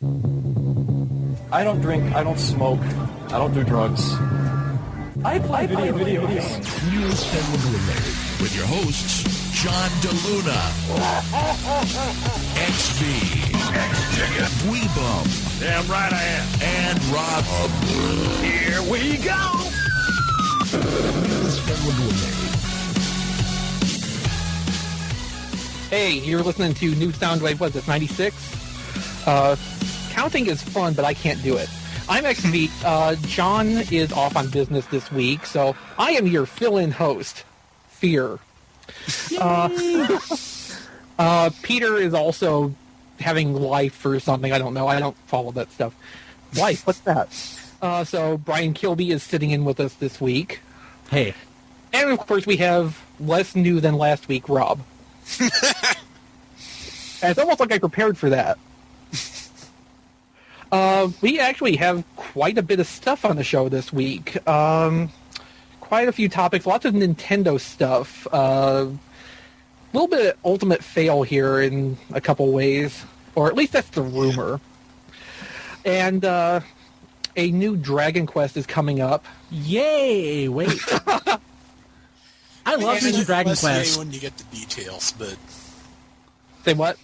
I don't drink, I don't smoke, I don't do drugs. I play video games. News and Related with your hosts, John DeLuna, ExVee, Weebum, Damn right I am. and Rob. Here we go. News and Related. Hey, you're listening to new Soundwave, what is this, 96? Counting is fun, but I can't do it. I'm ExVee. John is off on business this week, so I am your fill-in host, Fear. Peter is also having life or something. I don't know. I don't follow that stuff. Life? What's that? So Brian Kilby is sitting in with us this week. Hey. And, of course, we have less new than last week, Rob. And it's almost like I prepared for that. We actually have quite a bit of stuff on the show this week. Quite a few topics, lots of Nintendo stuff. A little bit of ultimate fail here in a couple ways, or at least that's the rumor. And a new Dragon Quest is coming up. Yay! Wait. I love me some Dragon Quest. Yay when you get the details, but Say what?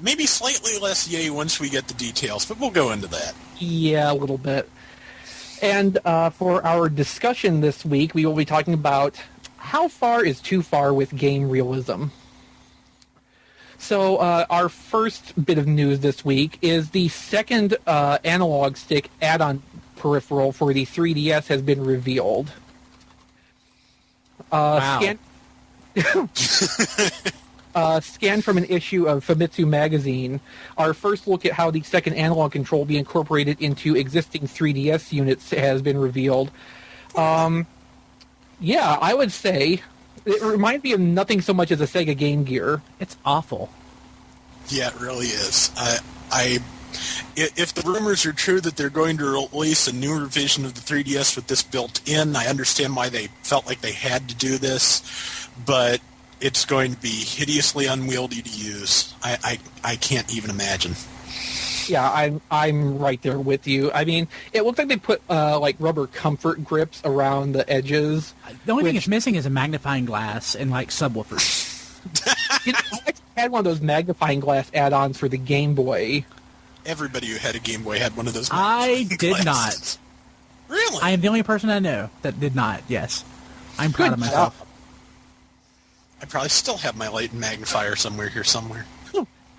maybe slightly less yay once we get the details, but we'll go into that. Yeah, a little bit. And for our discussion this week, we will be talking about how far is too far with game realism. So our first bit of news this week is the second analog stick add-on peripheral for the 3DS has been revealed. Wow. Scanned from an issue of Famitsu magazine, our first look at how the second analog control will be incorporated into existing 3DS units has been revealed. Yeah, I would say it reminds me of nothing so much as a Sega Game Gear. It's awful. Yeah, it really is. If the rumors are true that they're going to release a newer version of the 3DS with this built in, I understand why they felt like they had to do this, but it's going to be hideously unwieldy to use. I can't even imagine. Yeah, I'm right there with you. I mean, it looks like they put like rubber comfort grips around the edges. The only thing it's missing is a magnifying glass and like subwoofers. You know, I had one of those magnifying glass add-ons for the Game Boy. Everybody who had a Game Boy had one of those. I did glasses. not. Really? I am the only person I know that did not. Yes, I'm proud of myself. I probably still have my light and magnifier somewhere here somewhere.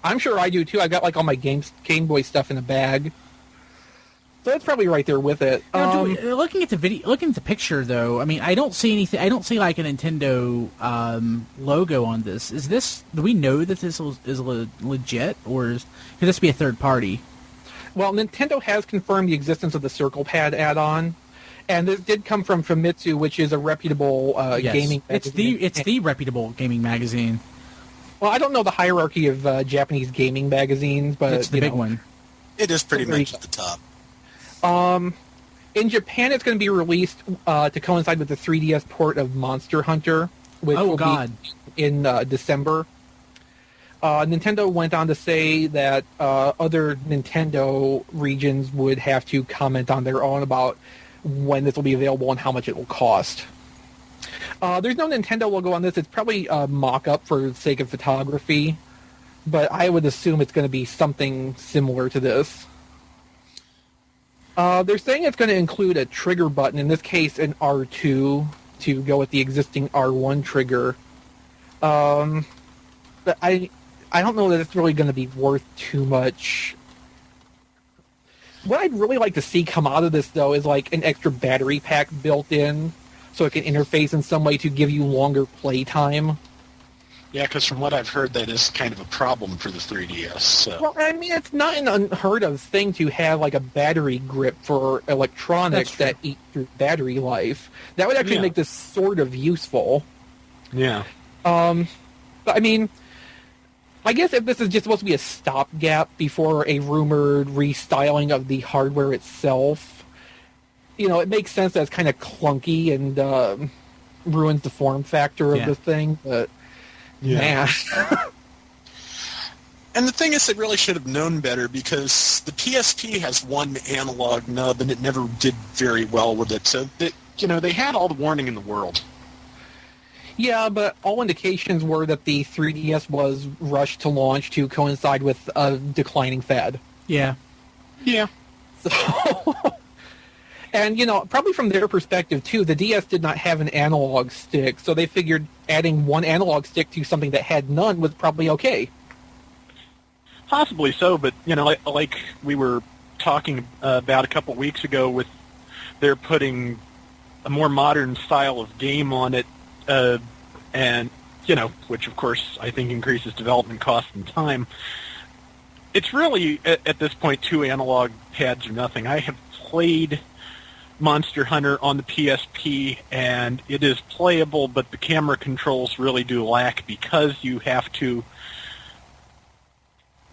I'm sure I do too. I got like all my Game Boy stuff in a bag, so that's probably right there with it. Now, looking at the picture though, I mean, I don't see anything. I don't see like a Nintendo logo on this. Is this? Do we know that this is legit, or could this be a third party? Well, Nintendo has confirmed the existence of the Circle Pad add-on, and this did come from Famitsu, which is a reputable Yes. gaming magazine. It's the reputable gaming magazine. Well, I don't know the hierarchy of Japanese gaming magazines, but It's the big one. It is pretty There you much at the top. In Japan, it's going to be released to coincide with the 3DS port of Monster Hunter, which will be in December. Nintendo went on to say that other Nintendo regions would have to comment on their own about when this will be available and how much it will cost. There's no Nintendo logo on this. It's probably a mock-up for the sake of photography, but I would assume it's going to be something similar to this. They're saying it's going to include a trigger button, in this case an R2, to go with the existing R1 trigger. But I don't know that it's really going to be worth too much. What I'd really like to see come out of this, though, is like an extra battery pack built in, so it can interface in some way to give you longer play time. Yeah, because from what I've heard, that is kind of a problem for the 3DS. So. Well, I mean, it's not an unheard of thing to have like a battery grip for electronics that eat through battery life. That would actually make this sort of useful. Yeah. But I mean, I guess if this is just supposed to be a stopgap before a rumored restyling of the hardware itself, you know, it makes sense that it's kind of clunky and ruins the form factor of the thing, but man. And the thing is, they really should have known better, because the PSP has one analog nub, and it never did very well with it. So, they had all the warning in the world. Yeah, but all indications were that the 3DS was rushed to launch to coincide with a declining fad. Yeah. Yeah. So, and, probably from their perspective, too, the DS did not have an analog stick, so they figured adding one analog stick to something that had none was probably okay. Possibly so, but, like we were talking about a couple weeks ago with they're putting a more modern style of game on it, and, which, of course, I think increases development cost and time. It's really, at this point, 2 analog pads or nothing. I have played Monster Hunter on the PSP, and it is playable, but the camera controls really do lack, because you have to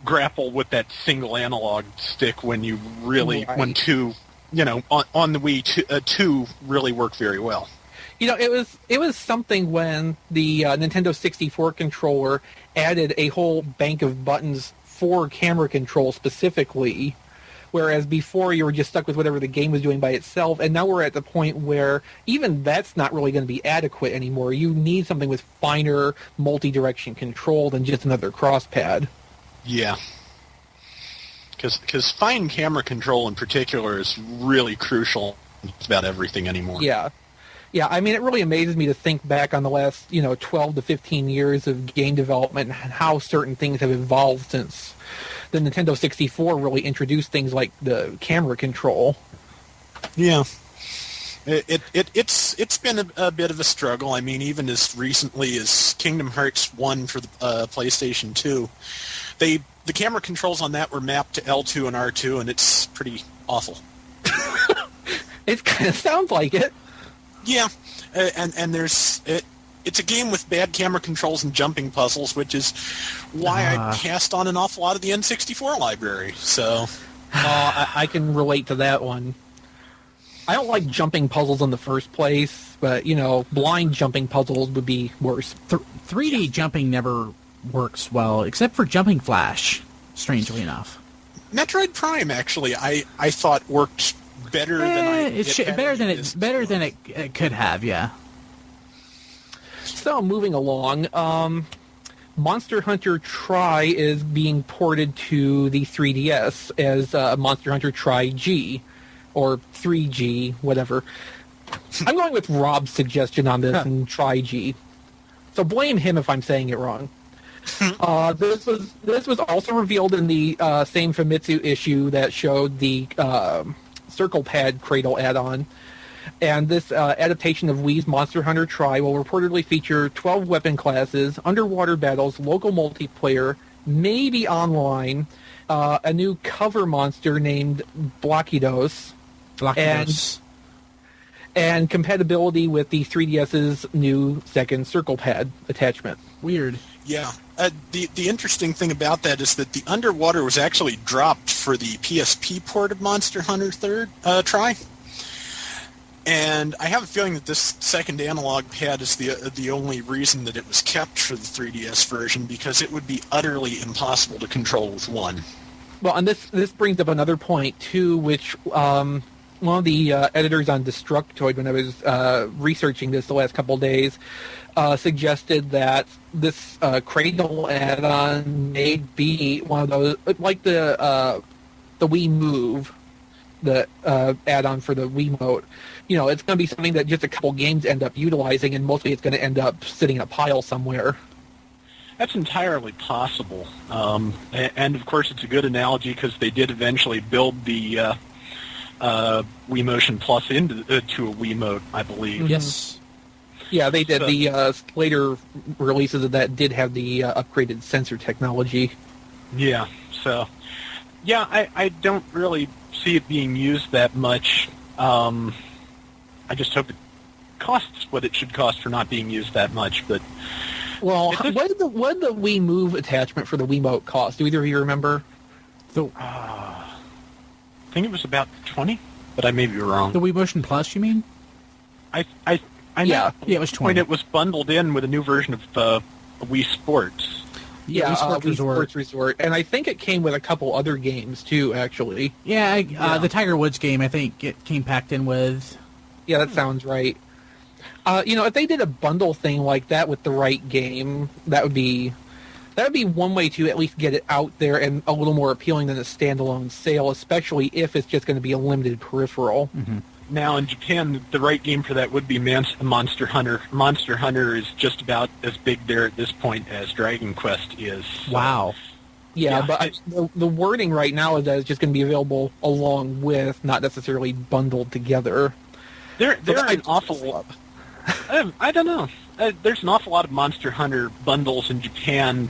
grapple with that single analog stick when you really, when two, on the Wii, two really work very well. It was something when the Nintendo 64 controller added a whole bank of buttons for camera control specifically, whereas before you were just stuck with whatever the game was doing by itself, and now we're at the point where even that's not really going to be adequate anymore. You need something with finer multi-direction control than just another cross pad. Yeah. Because fine camera control in particular is really crucial about everything anymore. Yeah. Yeah, I mean, it really amazes me to think back on the last, 12 to 15 years of game development and how certain things have evolved since the Nintendo 64 really introduced things like the camera control. Yeah. It's been a bit of a struggle. I mean, even as recently as Kingdom Hearts 1 for the PlayStation 2, the camera controls on that were mapped to L2 and R2, and it's pretty awful. It kind of sounds like it. Yeah, and there's it's a game with bad camera controls and jumping puzzles, which is why I passed on an awful lot of the N64 library. So I can relate to that one. I don't like jumping puzzles in the first place, but, blind jumping puzzles would be worse. 3D jumping never works well, except for Jumping Flash, strangely enough. Metroid Prime, actually, I thought worked better than better than it could have, yeah. So, moving along, Monster Hunter Tri is being ported to the 3DS as Monster Hunter Tri G, or 3G, whatever. I'm going with Rob's suggestion on this and Tri G. So blame him if I'm saying it wrong. This was also revealed in the same Famitsu issue that showed the Circle Pad Cradle add-on. And this adaptation of Wii's Monster Hunter Tri will reportedly feature 12 weapon classes, underwater battles, local multiplayer, maybe online, a new cover monster named Blockidos, and compatibility with the 3DS's new second Circle Pad attachment. Weird. Yeah. The interesting thing about that is that the underwater was actually dropped for the PSP port of Monster Hunter Tri. And I have a feeling that this second analog pad is the only reason that it was kept for the 3DS version, because it would be utterly impossible to control with one. Well, and this brings up another point, too, which one of the editors on Destructoid, when I was researching this the last couple of days, suggested that this Cradle add-on may be one of those, like the Wii Move, the add-on for the Wiimote. It's going to be something that just a couple games end up utilizing, and mostly it's going to end up sitting in a pile somewhere. That's entirely possible. And, of course, it's a good analogy because they did eventually build the Wii Motion Plus into a Wiimote, I believe. Yes. Yeah, they did. So, the later releases of that did have the upgraded sensor technology. Yeah, so... Yeah, I don't really see it being used that much. I just hope it costs what it should cost for not being used that much, but... Well, what did the Wii Move attachment for the Wiimote cost? Do either of you remember? I think it was about $20, but I may be wrong. The Wii Motion Plus, you mean? I know. Yeah, it was $20. It was bundled in with a new version of Wii Sports. Yeah, Wii Sports Resort. And I think it came with a couple other games, too, actually. Yeah, the Tiger Woods game, I think it came packed in with. Yeah, that sounds right. If they did a bundle thing like that with the right game, that would be one way to at least get it out there and a little more appealing than a standalone sale, especially if it's just going to be a limited peripheral. Mm-hmm. Now, in Japan, the right game for that would be Monster Hunter. Monster Hunter is just about as big there at this point as Dragon Quest is. So. Wow. Yeah, but the wording right now is that it's just going to be available along with, not necessarily bundled together. There are an awful lot. I don't know. There's an awful lot of Monster Hunter bundles in Japan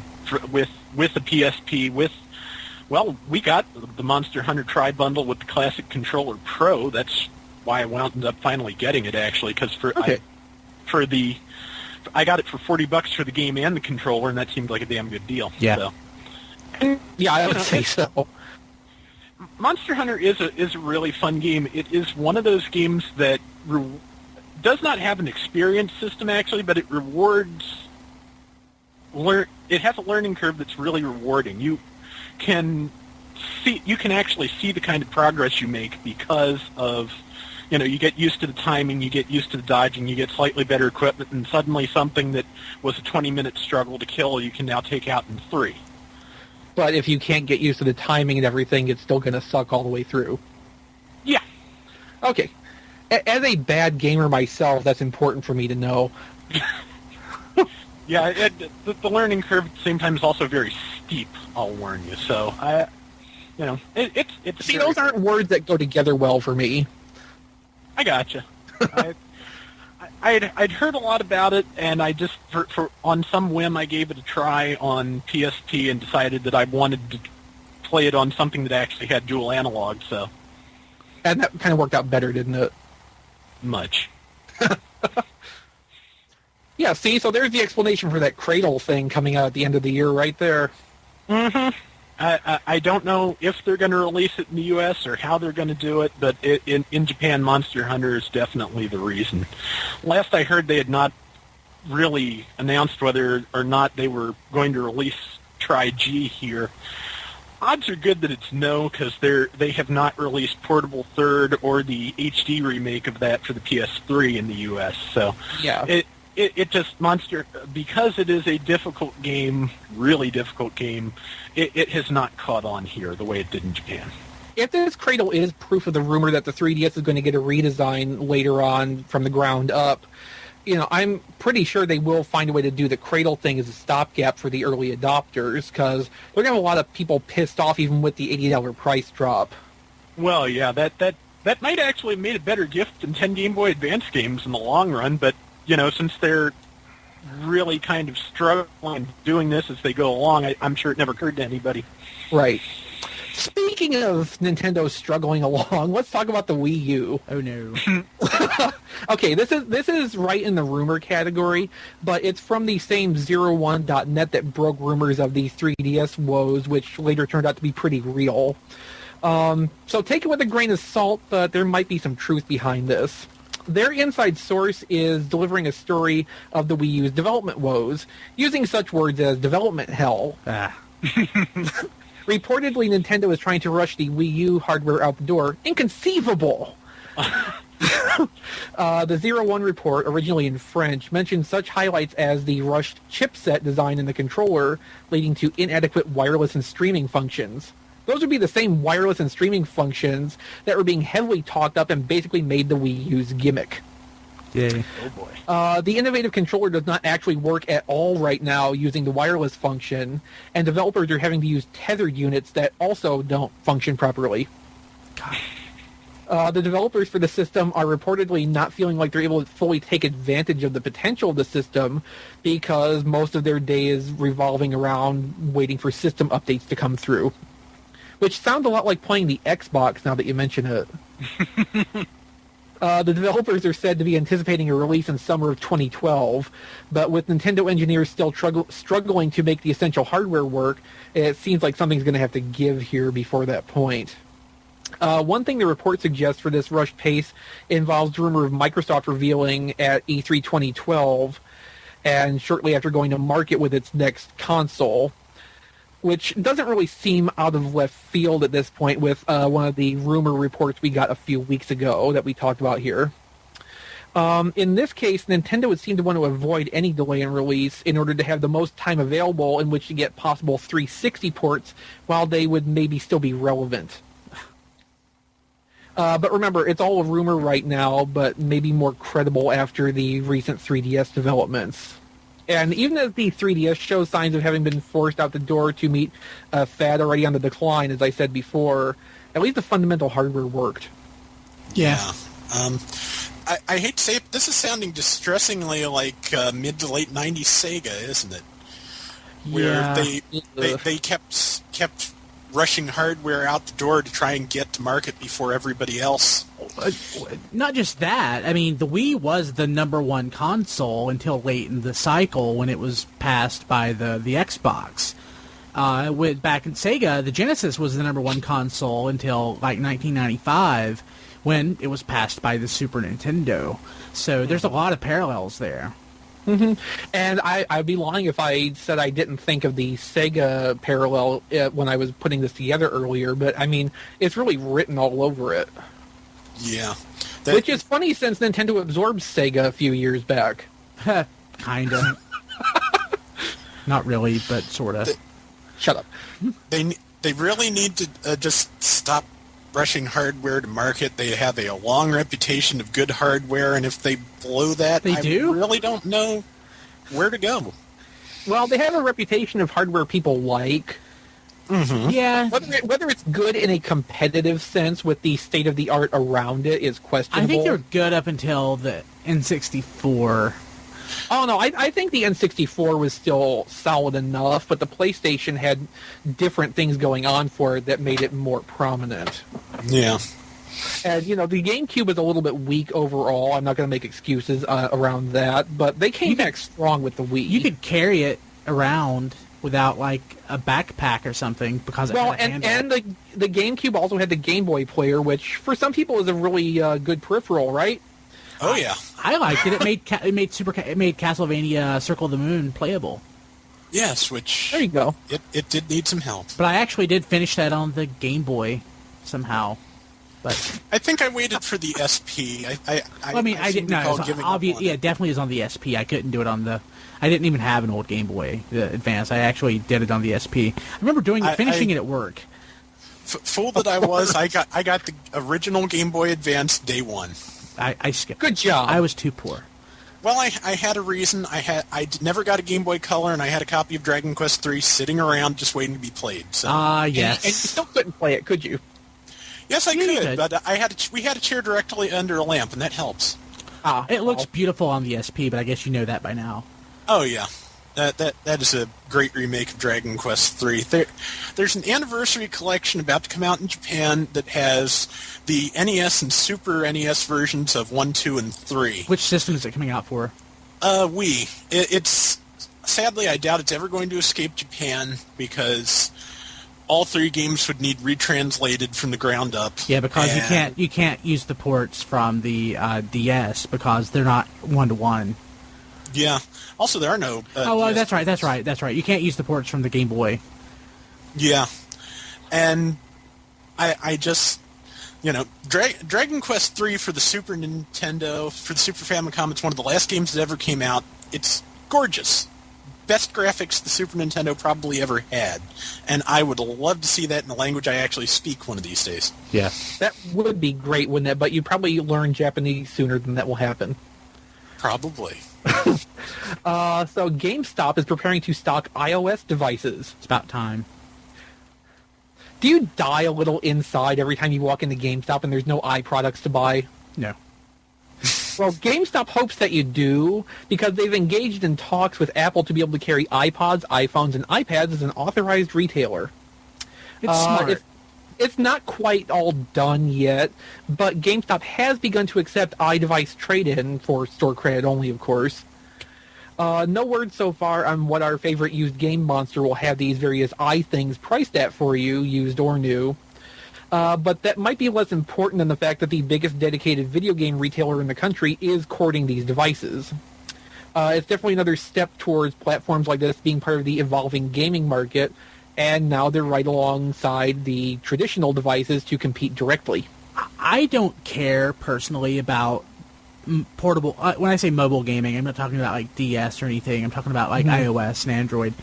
with the PSP. We got the Monster Hunter Tri-Bundle with the Classic Controller Pro. That's why I wound up finally getting it, actually, because I got it for $40 for the game and the controller, and that seemed like a damn good deal. Yeah. So. Yeah, I would say so. Monster Hunter is a really fun game. It is one of those games that does not have an experience system, actually, but it rewards. It has a learning curve that's really rewarding. You can actually see the kind of progress you make because of, you get used to the timing, you get used to the dodging, you get slightly better equipment, and suddenly something that was a 20-minute struggle to kill, you can now take out in 3. But if you can't get used to the timing and everything, it's still going to suck all the way through. Yeah. Okay. As a bad gamer myself, that's important for me to know. Yeah, the learning curve at the same time is also very steep, I'll warn you. So, it's... See, those aren't words that go together well for me. I gotcha. I'd heard a lot about it, and I just, for on some whim, I gave it a try on PSP and decided that I wanted to play it on something that actually had dual analog, so... And that kind of worked out better, didn't it? Much. Yeah, see, so there's the explanation for that Cradle thing coming out at the end of the year right there. Mm-hmm. I don't know if they're going to release it in the U.S. or how they're going to do it, but in Japan, Monster Hunter is definitely the reason. Last I heard, they had not really announced whether or not they were going to release Tri-G here. Odds are good that it's no, because they have not released Portable Third or the HD remake of that for the PS3 in the U.S. So yeah. It just because it is a difficult game, really difficult game, it has not caught on here the way it did in Japan. If this Cradle is proof of the rumor that the 3DS is going to get a redesign later on from the ground up, I'm pretty sure they will find a way to do the Cradle thing as a stopgap for the early adopters, because they're going to have a lot of people pissed off even with the $80 price drop. Well, yeah, that might actually have made a better gift than 10 Game Boy Advance games in the long run, but since they're really kind of struggling doing this as they go along, I'm sure it never occurred to anybody. Right. Speaking of Nintendo struggling along, let's talk about the Wii U. Oh no. Okay, this is right in the rumor category, but it's from the same 01.net that broke rumors of these 3DS woes, which later turned out to be pretty real. So take it with a grain of salt, but there might be some truth behind this. Their inside source is delivering a story of the Wii U's development woes, using such words as development hell. Reportedly, Nintendo is trying to rush the Wii U hardware out the door. Inconceivable! The 01 report, originally in French, mentioned such highlights as the rushed chipset design in the controller, leading to inadequate wireless and streaming functions. Those would be the same wireless and streaming functions that were being heavily talked up and basically made the Wii U's gimmick. Yay. Oh boy. The innovative controller does not actually work at all right now using the wireless function, and developers are having to use tethered units that also don't function properly. The developers for the system are reportedly not feeling like they're able to fully take advantage of the potential of the system because most of their day is revolving around waiting for system updates to come through. Which sounds a lot like playing the Xbox now that you mention it. The developers are said to be anticipating a release in summer of 2012, but with Nintendo engineers still struggling to make the essential hardware work, it seems like something's going to have to give here before that point. One thing the report suggests for this rushed pace involves the rumor of Microsoft revealing at E3 2012, and shortly after going to market with its next console. which doesn't really seem out of left field at this point with one of the rumor reports we got a few weeks ago that we talked about here. In this case, Nintendo would seem to want to avoid any delay in release in order to have the most time available in which to get possible 360 ports while they would maybe still be relevant. But remember, it's all a rumor right now, but maybe more credible after the recent 3DS developments. And even as the 3DS shows signs of having been forced out the door to meet a fad already on the decline, as I said before, at least the fundamental hardware worked. Yeah. I hate to say it, but this is sounding distressingly like mid to late 90s Sega, isn't it? Where they kept rushing hardware out the door to try and get to market before everybody else. Not just that. I mean, the Wii was the number one console until late in the cycle when it was passed by the Xbox. Back in Sega, the Genesis was the number one console until like 1995 when it was passed by the Super Nintendo. So there's a lot of parallels there. Mm-hmm. And I'd be lying if I said I didn't think of the Sega parallel when I was putting this together earlier, but I mean, it's really written all over it. Yeah. Which is funny since Nintendo absorbed Sega a few years back. Kinda. Not really, but sorta. Shut up. They really need to just stop rushing hardware to market. They have a long reputation of good hardware, and if they blow that, I really don't know where to go. Well, they have a reputation of hardware people like. Mm-hmm. Yeah. Whether it's good in a competitive sense with the state-of-the-art around it is questionable. I think they were good up until the N64. Oh, no, I think the N64 was still solid enough, but the PlayStation had different things going on for it that made it more prominent. Yeah. And, the GameCube is a little bit weak overall. I'm not going to make excuses around that, but they came back strong with the Wii. You could carry it around without, like, a backpack or something because it had a handle. And the GameCube also had the Game Boy player, which for some people is a really good peripheral, right? Oh yeah, I liked it. It made Castlevania Circle of the Moon playable. Yes, which there you go. It did need some help. But I actually did finish that on the Game Boy somehow. But I think I waited for the SP. I didn't know. Yeah, it definitely is on the SP. I couldn't do it on the. I didn't even have an old Game Boy Advance. I actually did it on the SP. I remember finishing it at work. Fool that I was! I got the original Game Boy Advance day one. I skipped. Good job. I was too poor. Well, I had a reason. I never got a Game Boy Color, and I had a copy of Dragon Quest III sitting around just waiting to be played. So. Yes. And you still couldn't play it, could you? Yes, I could, but we had a chair directly under a lamp, and that helps. It looks beautiful on the SP, but I guess you know that by now. Oh yeah, that is a great remake of Dragon Quest III. There's an anniversary collection about to come out in Japan that has the NES and Super NES versions of 1, 2, and 3. Which system is it coming out for? Wii. It's sadly, I doubt it's ever going to escape Japan because all 3 games would need retranslated from the ground up. Yeah, because you can't use the ports from the DS because they're not 1-to-1. Yeah. Also, there are no. That's right. You can't use the ports from the Game Boy. Yeah, and I just, Dragon Quest III for the Super Nintendo, for the Super Famicom. It's one of the last games that ever came out. It's gorgeous. Best graphics the Super Nintendo probably ever had, and I would love to see that in a language I actually speak one of these days. Yeah, that would be great, wouldn't it? But you probably learn Japanese sooner than that will happen. Probably. So GameStop is preparing to stock iOS devices. It's about time. Do you die a little inside every time you walk into GameStop and there's no iProducts to buy? No. Well, GameStop hopes that you do because they've engaged in talks with Apple to be able to carry iPods, iPhones, and iPads as an authorized retailer. It's smart. It's not quite all done yet, but GameStop has begun to accept iDevice trade-in for store credit only, of course. No word so far on what our favorite used game monster will have these various iThings priced at for you, used or new. But that might be less important than the fact that the biggest dedicated video game retailer in the country is courting these devices. It's definitely another step towards platforms like this being part of the evolving gaming market, and now they're right alongside the traditional devices to compete directly. I don't care personally about portable. When I say mobile gaming, I'm not talking about like DS or anything. I'm talking about like iOS and Android.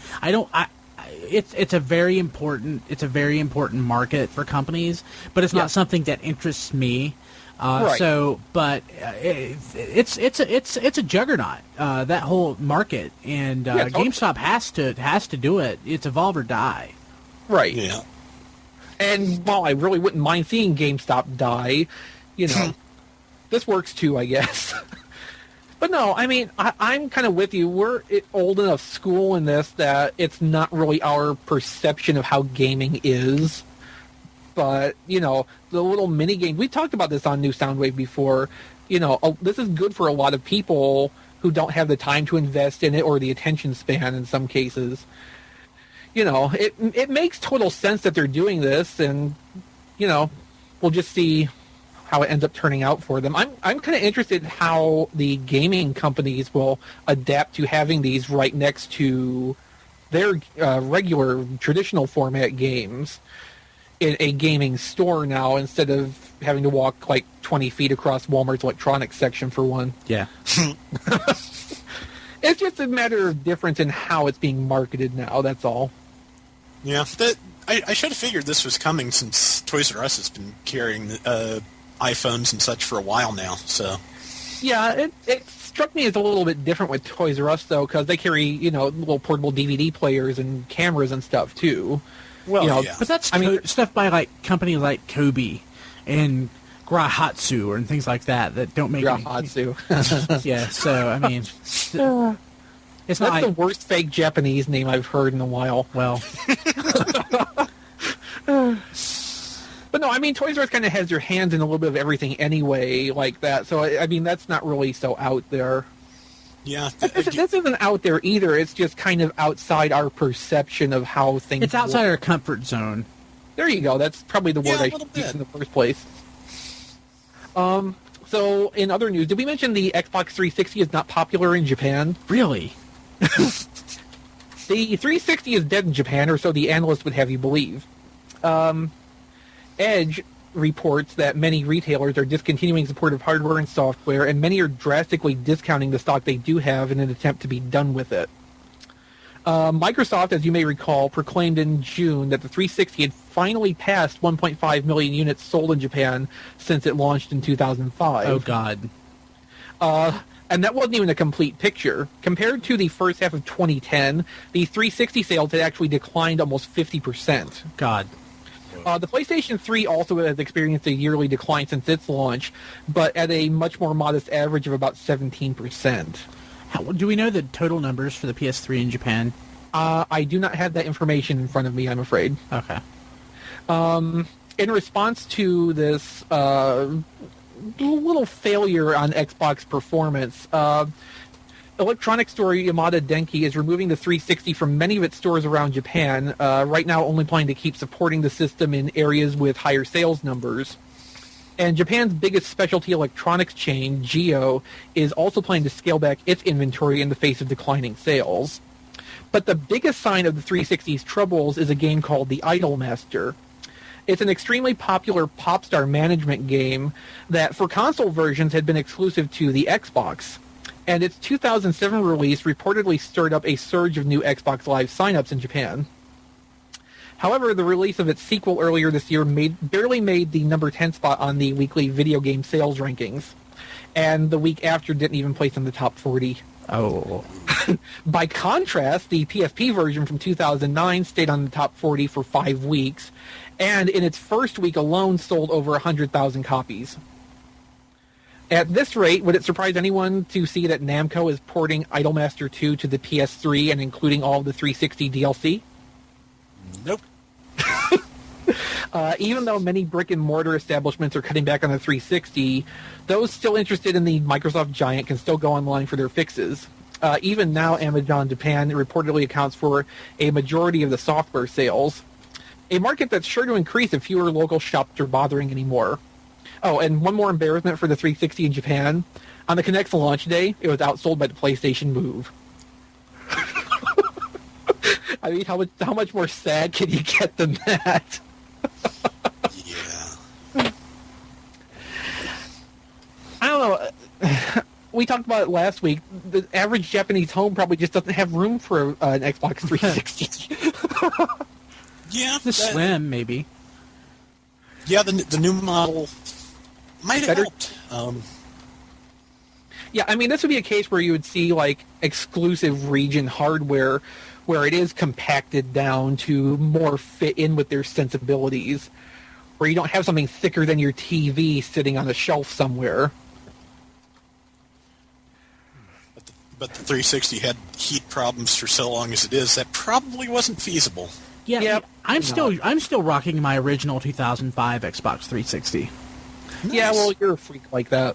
It's a very important market for companies, but it's not something that interests me. Right. So, but it's a juggernaut, that whole market, and totally. GameStop has to do it. It's evolve or die. Right. Yeah. And while I really wouldn't mind seeing GameStop die, this works too, I guess. But no, I mean, I'm kind of with you. We're old enough school in this that it's not really our perception of how gaming is. But, the little mini game, we talked about this on New Soundwave before, this is good for a lot of people who don't have the time to invest in it or the attention span in some cases. It makes total sense that they're doing this, and, we'll just see how it ends up turning out for them. I'm kind of interested in how the gaming companies will adapt to having these right next to their regular, traditional format games in a gaming store now, instead of having to walk like 20 feet across Walmart's electronics section for one. Yeah. It's just a matter of difference in how it's being marketed now, that's all. Yeah, I should have figured this was coming, since Toys R Us has been carrying iPhones and such for a while now. So yeah, it struck me as a little bit different with Toys R Us, though, because they carry, little portable DVD players and cameras and stuff, too. Well, yeah. But that's stuff by like companies like Kobe and Grahatsu and things like that don't make Grahatsu. Yeah, so I mean, it's That's not the worst fake Japanese name I've heard in a while. Well, but no, I mean, Toys R Us kind of has their hands in a little bit of everything anyway, like that. So I mean, that's not really so out there. Yeah, This isn't out there either. It's just kind of outside our perception of how things it's outside work. our comfort zone. There you go. That's probably the word I should use in the first place. So, in other news, did we mention the Xbox 360 is not popular in Japan? Really? The 360 is dead in Japan, or so the analysts would have you believe. Edge reports that many retailers are discontinuing support of hardware and software, and many are drastically discounting the stock they do have in an attempt to be done with it. Microsoft, as you may recall, proclaimed in June that the 360 had finally passed 1.5 million units sold in Japan since it launched in 2005. Oh, God. And that wasn't even a complete picture. Compared to the first half of 2010, the 360 sales had actually declined almost 50%. God. The PlayStation 3 also has experienced a yearly decline since its launch, but at a much more modest average of about 17%. Do we know the total numbers for the PS3 in Japan? I do not have that information in front of me, I'm afraid. Okay. In response to this little failure on Xbox performance, electronics store Yamada Denki is removing the 360 from many of its stores around Japan, right now only planning to keep supporting the system in areas with higher sales numbers. And Japan's biggest specialty electronics chain, Geo, is also planning to scale back its inventory in the face of declining sales. But the biggest sign of the 360's troubles is a game called The Idolmaster. It's an extremely popular pop-star management game that, for console versions, had been exclusive to the Xbox. And its 2007 release reportedly stirred up a surge of new Xbox Live signups in Japan. However, the release of its sequel earlier this year barely made the number 10 spot on the weekly video game sales rankings. And the week after didn't even place in the top 40. Oh. By contrast, the PSP version from 2009 stayed on the top 40 for 5 weeks, and in its first week alone sold over 100,000 copies. At this rate, would it surprise anyone to see that Namco is porting Idolmaster 2 to the PS3 and including all of the 360 DLC? Nope. Even though many brick-and-mortar establishments are cutting back on the 360, those still interested in the Microsoft giant can still go online for their fixes. Even now, Amazon Japan reportedly accounts for a majority of the software sales, a market that's sure to increase if fewer local shops are bothering anymore. Oh, and one more embarrassment for the 360 in Japan. On the Kinect's launch day, it was outsold by the PlayStation Move. I mean, how much more sad can you get than that? Yeah. I don't know. We talked about it last week. The average Japanese home probably just doesn't have room for an Xbox 360. Yeah. The Slim, maybe. Yeah, the new model might have helped. Yeah, I mean, this would be a case where you would see, like, exclusive region hardware where it is compacted down to more fit in with their sensibilities, where you don't have something thicker than your TV sitting on a shelf somewhere. But the 360 had heat problems for so long as it is. That probably wasn't feasible. Yeah, Yep. I'm still rocking my original 2005 Xbox 360. Nice. Yeah, well, you're a freak like that.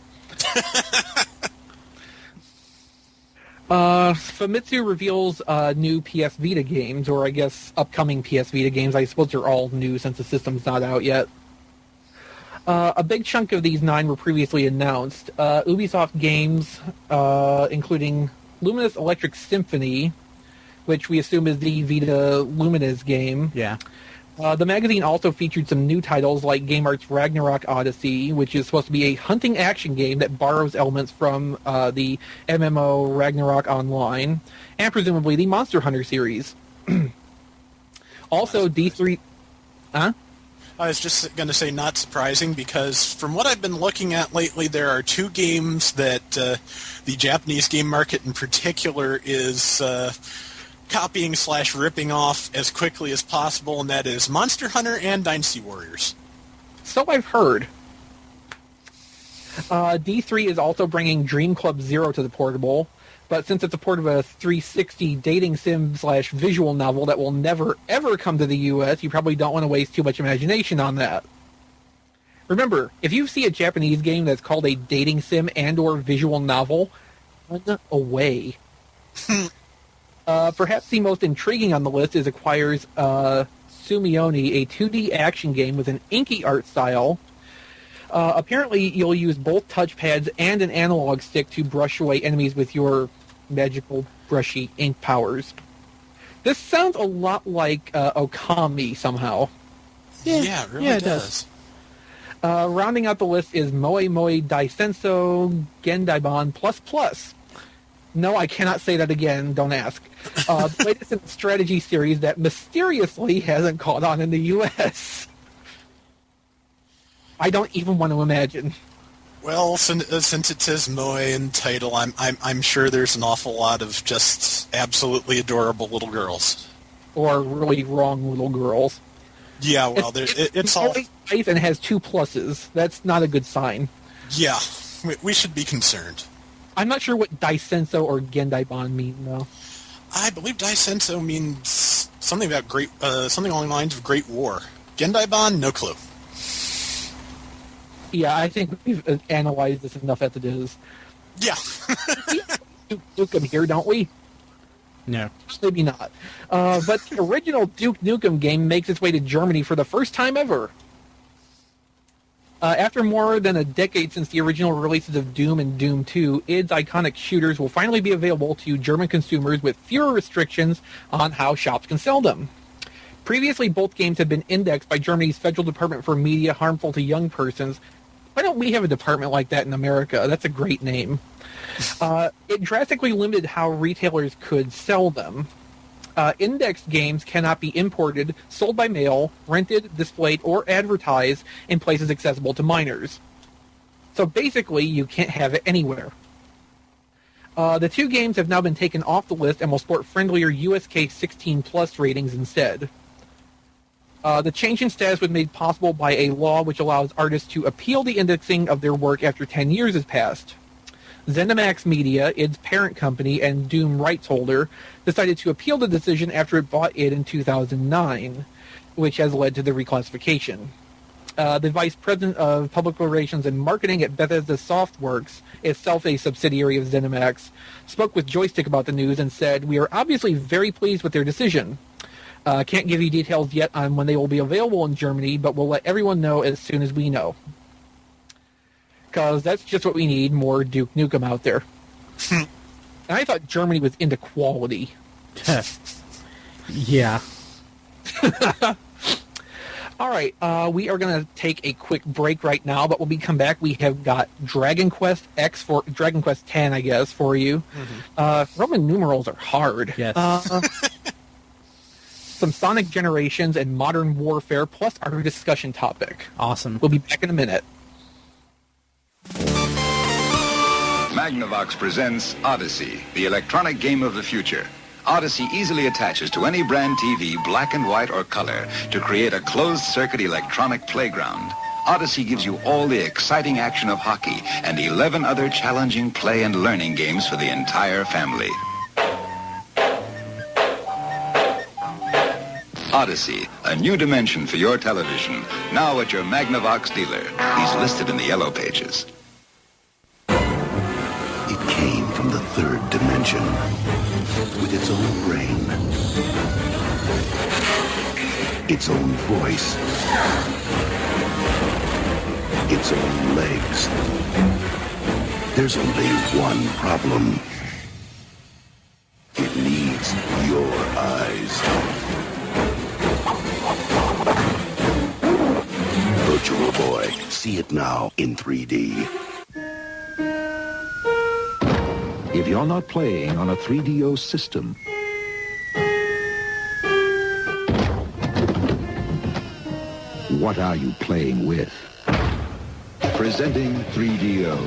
Famitsu reveals new PS Vita games, or I guess upcoming PS Vita games. I suppose they're all new since the system's not out yet. A big chunk of these 9 were previously announced. Ubisoft games, including Luminous Electric Symphony, which we assume is the Vita Lumines game. Yeah. The magazine also featured some new titles like Game Art's Ragnarok Odyssey, which is supposed to be a hunting action game that borrows elements from the MMO Ragnarok Online, and presumably the Monster Hunter series. Also, D3... Huh? I was just going to say not surprising, because from what I've been looking at lately, there are 2 games that the Japanese game market in particular is copying/ripping off as quickly as possible, and that is Monster Hunter and Dynasty Warriors. So I've heard. D3 is also bringing Dream Club Zero to the portable, but since it's a port of a 360 dating sim/visual novel that will never, ever come to the U.S., you probably don't want to waste too much imagination on that. Remember, if you see a Japanese game that's called a dating sim and/or visual novel, run away. Perhaps the most intriguing on the list is Acquire's Sumioni, a 2D action game with an inky art style. Apparently, you'll use both touchpads and an analog stick to brush away enemies with your magical brushy ink powers. This sounds a lot like Okami somehow. Yeah, it really does. Rounding out the list is Moe Moe Daisenso Gendaiban ++. No, I cannot say that again. Don't ask. The latest in the strategy series that mysteriously hasn't caught on in the U.S. I don't even want to imagine. Well, since it says Moe in the title, I'm sure there's an awful lot of just absolutely adorable little girls. Or really wrong little girls. Yeah, well, it's all... And has 2 pluses. That's not a good sign. Yeah, we should be concerned. I'm not sure what Daisenso or Gendaiban mean, though. I believe Daisenso means something about something along the lines of Great War. Gendaiban, no clue. Yeah, I think we've analyzed this enough as it is. Yeah. Duke Nukem here, don't we? No. Maybe not. But the original Duke Nukem game makes its way to Germany for the first time ever. After more than a decade since the original releases of Doom and Doom 2, id's iconic shooters will finally be available to German consumers with fewer restrictions on how shops can sell them. Previously, both games had been indexed by Germany's Federal Department for Media Harmful to Young Persons. Why don't we have a department like that in America? That's a great name. It drastically limited how retailers could sell them. Indexed games cannot be imported, sold by mail, rented, displayed, or advertised in places accessible to minors. So basically, you can't have it anywhere. The 2 games have now been taken off the list and will sport friendlier USK 16+ ratings instead. The change in status was made possible by a law which allows artists to appeal the indexing of their work after 10 years has passed. ZeniMax Media, its parent company and Doom rights holder, decided to appeal the decision after it bought it in 2009, which has led to the reclassification. The vice president of public relations and marketing at Bethesda Softworks, itself a subsidiary of ZeniMax, spoke with Joystick about the news and said, "We are obviously very pleased with their decision. Can't give you details yet on when they will be available in Germany, but we'll let everyone know as soon as we know." Because that's just what we need, more Duke Nukem out there. And I thought Germany was into quality. Yeah. All right, we are going to take a quick break right now, but when we come back, we have got Dragon Quest X for Dragon Quest X, I guess, for you. Roman numerals are hard. Yes. Some Sonic Generations and Modern Warfare, plus our discussion topic. Awesome. We'll be back in a minute. Magnavox presents Odyssey, the electronic game of the future. Odyssey easily attaches to any brand TV, black and white or color, to create a closed-circuit electronic playground. Odyssey gives you all the exciting action of hockey and 11 other challenging play and learning games for the entire family. Odyssey, a new dimension for your television, now at your Magnavox dealer. He's listed in the yellow pages. It came from the third dimension, with its own brain, its own voice, its own legs. There's only one problem. It needs your eyes. Virtual Boy. See it now in 3D. If you're not playing on a 3DO system, what are you playing with? Presenting 3DO,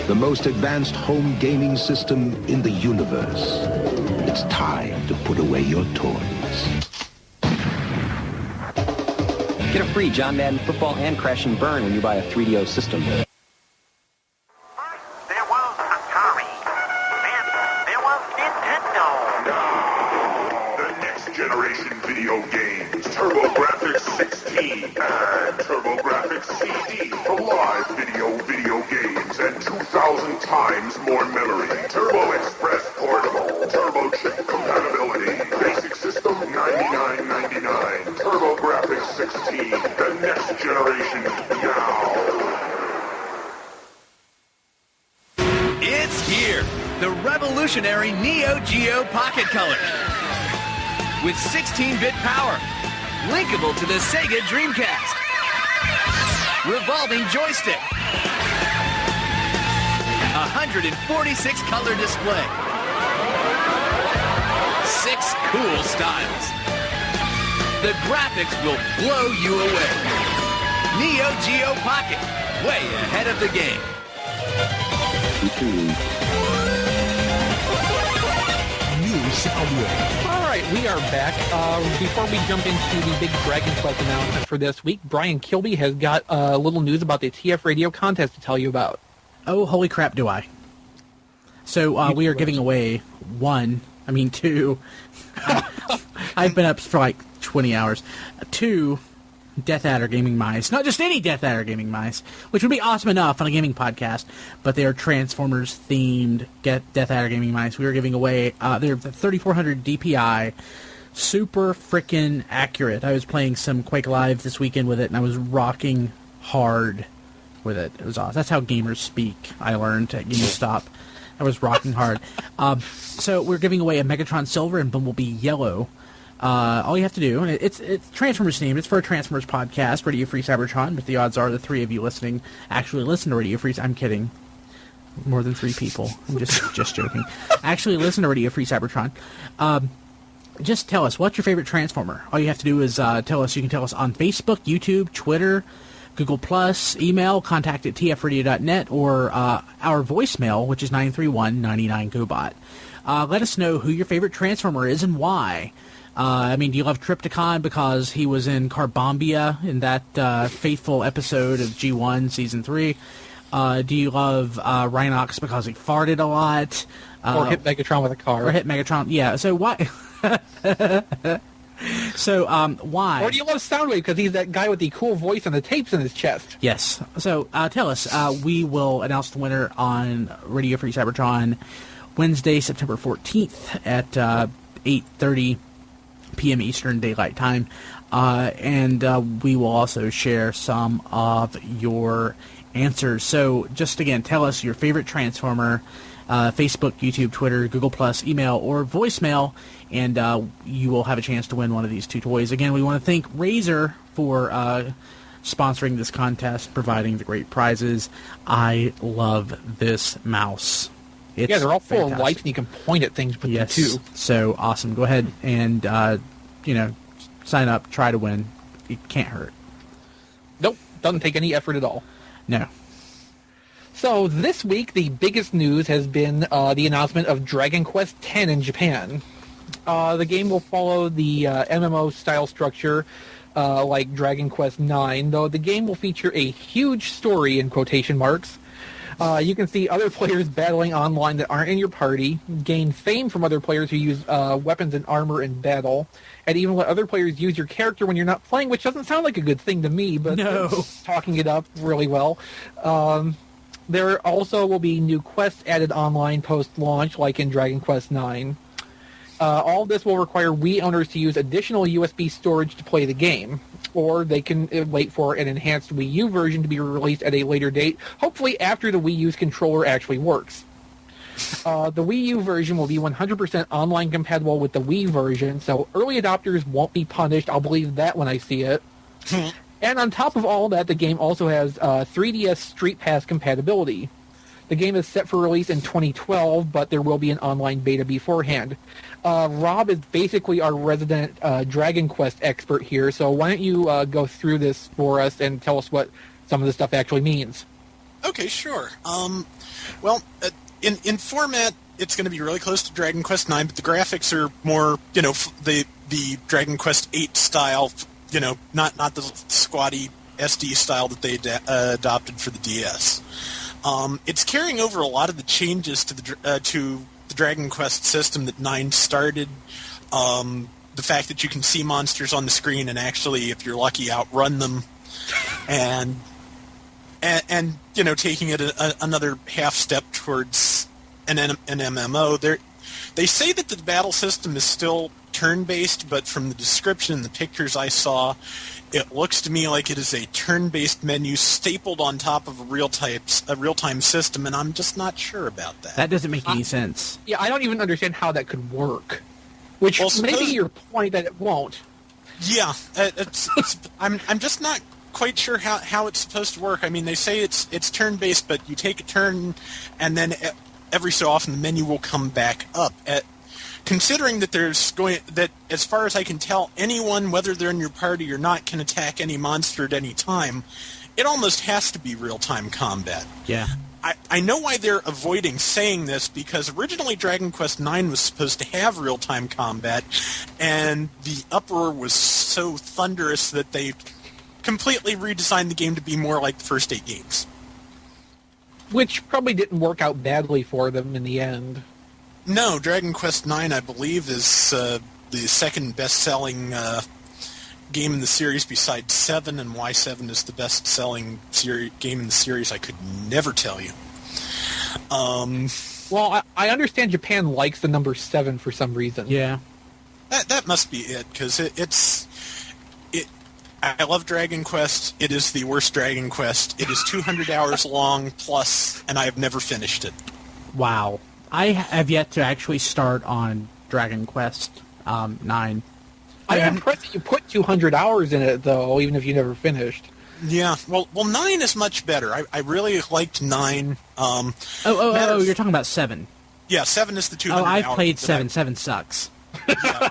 the most advanced home gaming system in the universe. It's time to put away your toys. Get a free John Madden Football and Crash and Burn when you buy a 3DO system. Video games, TurboGrafx 16, and TurboGrafx CD for live video games and 2,000 times more memory. Turbo Express Portable, Turbo Chip compatibility, basic system $99.99. TurboGrafx 16, the next generation now. It's here, the revolutionary Neo Geo Pocket Color. With 16-bit power, linkable to the Sega Dreamcast, revolving joystick, 146 color display, 6 cool styles. The graphics will blow you away. Neo Geo Pocket, way ahead of the game. All right, we are back. Before we jump into the big Dragon Quest announcement for this week, Brian Kilby has got a little news about the TF Radio contest to tell you about. Oh, holy crap, do I. So we are giving away 2. I've been up for like 20 hours. 2 Death Adder gaming mice. Not just any Death Adder gaming mice, which would be awesome enough on a gaming podcast, but they are Transformers-themed Death Adder gaming mice. We are giving away, they're 3400 DPI, super frickin' accurate. I was playing some Quake Live this weekend with it, and I was rocking hard with it. It was awesome. That's how gamers speak, I learned at GameStop. I was rocking hard. So we're giving away a Megatron Silver and Bumblebee Yellow. All you have to do, and it's Transformers themed. It's for a Transformers podcast, Radio Free Cybertron, but the odds are the 3 of you listening actually listen to Radio Free. I'm kidding. More than 3 people. I'm just joking. Actually listen to Radio Free Cybertron. Just tell us, what's your favorite Transformer? All you have to do is tell us. You can tell us on Facebook, YouTube, Twitter, Google+, email, contact at tfradio.net, or our voicemail, which is 931-99-GOBOT. Let us know who your favorite Transformer is and why. Do you love Trypticon because he was in Carbombia in that faithful episode of G1 Season 3? Do you love Rhinox because he farted a lot? Or hit Megatron with a car. Or hit Megatron, yeah. So why... why? Or do you love Soundwave because he's that guy with the cool voice and the tapes in his chest? Yes. So tell us. We will announce the winner on Radio Free Cybertron Wednesday, September 14th at 8:30 p.m. Eastern Daylight Time. And we will also share some of your answers. So just again, tell us your favorite Transformer. Facebook, YouTube, Twitter, Google+, email, or voicemail, and you will have a chance to win one of these 2 toys. Again, we want to thank Razer for sponsoring this contest, providing the great prizes. I love this mouse. It's they're all full fantastic. of lights, and you can point at things with them, too. So awesome. Go ahead and, sign up, try to win. It can't hurt. Nope, doesn't take any effort at all. No. So this week, the biggest news has been the announcement of Dragon Quest X in Japan. The game will follow the MMO style structure like Dragon Quest IX, though the game will feature a huge story in quotation marks. You can see other players battling online that aren't in your party, gain fame from other players who use weapons and armor in battle, and even let other players use your character when you're not playing, which doesn't sound like a good thing to me, but talking it up really well. There also will be new quests added online post-launch, like in Dragon Quest IX. All of this will require Wii owners to use additional USB storage to play the game, or they can wait for an enhanced Wii U version to be released at a later date, hopefully after the Wii U's controller actually works. The Wii U version will be 100% online compatible with the Wii version, so early adopters won't be punished. I'll believe that when I see it. And on top of all that, the game also has 3DS Street Pass compatibility. The game is set for release in 2012, but there will be an online beta beforehand. Rob is basically our resident Dragon Quest expert here, so why don't you go through this for us and tell us what some of the stuff actually means? Okay, sure. In format, it's going to be really close to Dragon Quest IX, but the graphics are more, the Dragon Quest VIII style, not the squatty SD style that they adopted for the DS. It's carrying over a lot of the changes to the Dragon Quest system that 9 started. The fact that you can see monsters on the screen and actually, if you're lucky, outrun them, and taking it another half step towards an MMO. They say that the battle system is still turn-based, but from the description and the pictures I saw, it looks to me like it is a turn-based menu stapled on top of a real-time system, and I'm just not sure about that. That doesn't make any sense. Yeah, I don't even understand how that could work. Which may be your point that it won't. Yeah, I'm just not quite sure how it's supposed to work. I mean, they say it's turn-based, but you take a turn, and then every so often the menu will come back up. Considering that that as far as I can tell, anyone, whether they're in your party or not, can attack any monster at any time, it almost has to be real-time combat. Yeah. I know why they're avoiding saying this, because originally Dragon Quest IX was supposed to have real-time combat, and the uproar was so thunderous that they completely redesigned the game to be more like the first 8 games. Which probably didn't work out badly for them in the end. No, Dragon Quest IX, I believe, is the second best-selling game in the series besides 7, and why 7 is the best-selling game in the series, I could never tell you. Well, I understand Japan likes the number 7 for some reason. Yeah. That must be it, because I love Dragon Quest. It is the worst Dragon Quest. It is 200 hours long plus, and I have never finished it. Wow. I have yet to actually start on Dragon Quest 9. I'm impressed that you put 200 hours in it, though, even if you never finished. Yeah, well, 9 is much better. I really liked 9. You're talking about 7. Yeah, 7 is the 200 I've played 7. 7 sucks. Yeah,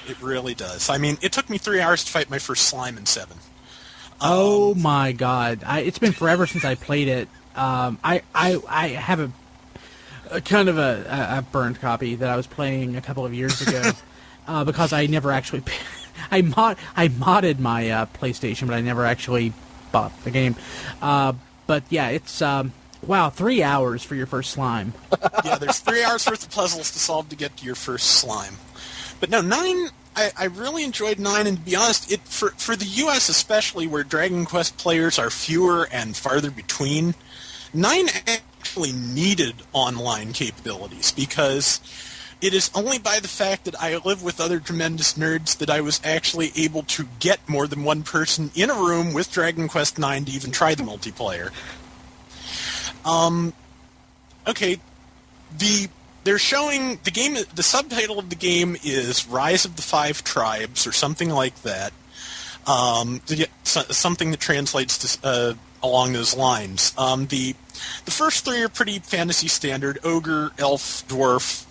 it really does. I mean, it took me 3 hours to fight my first slime in 7. Oh my god. It's been forever since I played it. I have a kind of a burned copy that I was playing a couple of years ago because I never actually... I modded my PlayStation, but I never actually bought the game. But yeah, it's... wow, 3 hours for your first slime. Yeah, there's 3 hours worth of puzzles to solve to get to your first slime. But no, 9... I really enjoyed 9, and to be honest, for the U.S. especially, where Dragon Quest players are fewer and farther between, 9 actually needed online capabilities, because it is only by the fact that I live with other tremendous nerds that I was actually able to get more than one person in a room with Dragon Quest 9 to even try the multiplayer. Okay, they're showing the game. The subtitle of the game is Rise of the Five Tribes or something like that. Something that translates to along those lines. The first three are pretty fantasy standard: ogre, elf, dwarf.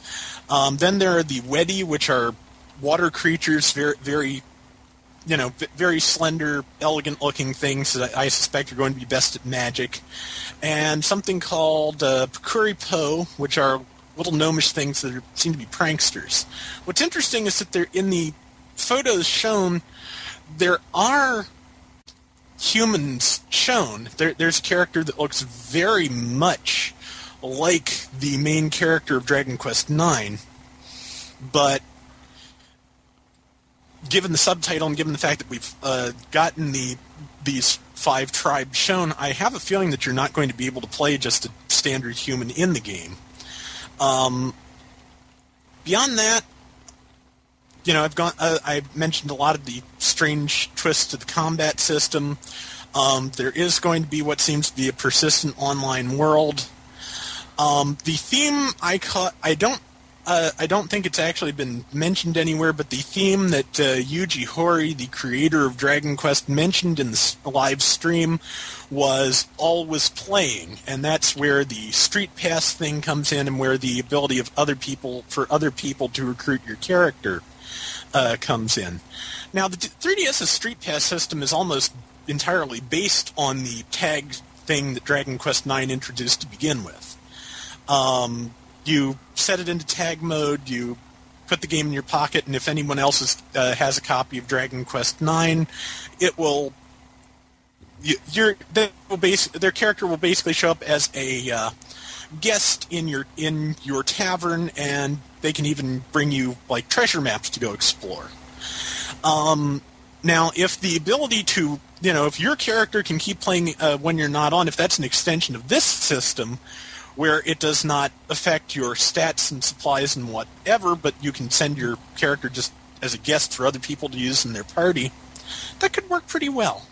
Then there are the Wedi, which are water creatures, very very slender, elegant-looking things that I suspect are going to be best at magic. And something called Pakuri Po, which are little gnomish things that seem to be pranksters. What's interesting is that they're in the photos shown, there are humans shown. There's a character that looks very much like the main character of Dragon Quest IX, but given the subtitle and given the fact that we've gotten these five tribes shown, I have a feeling that you're not going to be able to play just a standard human in the game. Beyond that, I've mentioned a lot of the strange twists to the combat system. There is going to be what seems to be a persistent online world. The theme I don't think it's actually been mentioned anywhere, but the theme that Yuji Horii, the creator of Dragon Quest, mentioned in the live stream was Always Playing, and that's where the Street Pass thing comes in and where the ability of other people to recruit your character comes in. Now, the 3DS's Street Pass system is almost entirely based on the tag thing that Dragon Quest IX introduced to begin with. You set it into tag mode, you put the game in your pocket, and if anyone else has a copy of Dragon Quest IX, it will their character will basically show up as a guest in your tavern, and they can even bring you like treasure maps to go explore. Now, if the ability to, if your character can keep playing when you're not on, if that's an extension of this system, where it does not affect your stats and supplies and whatever, but you can send your character just as a guest for other people to use in their party, that could work pretty well.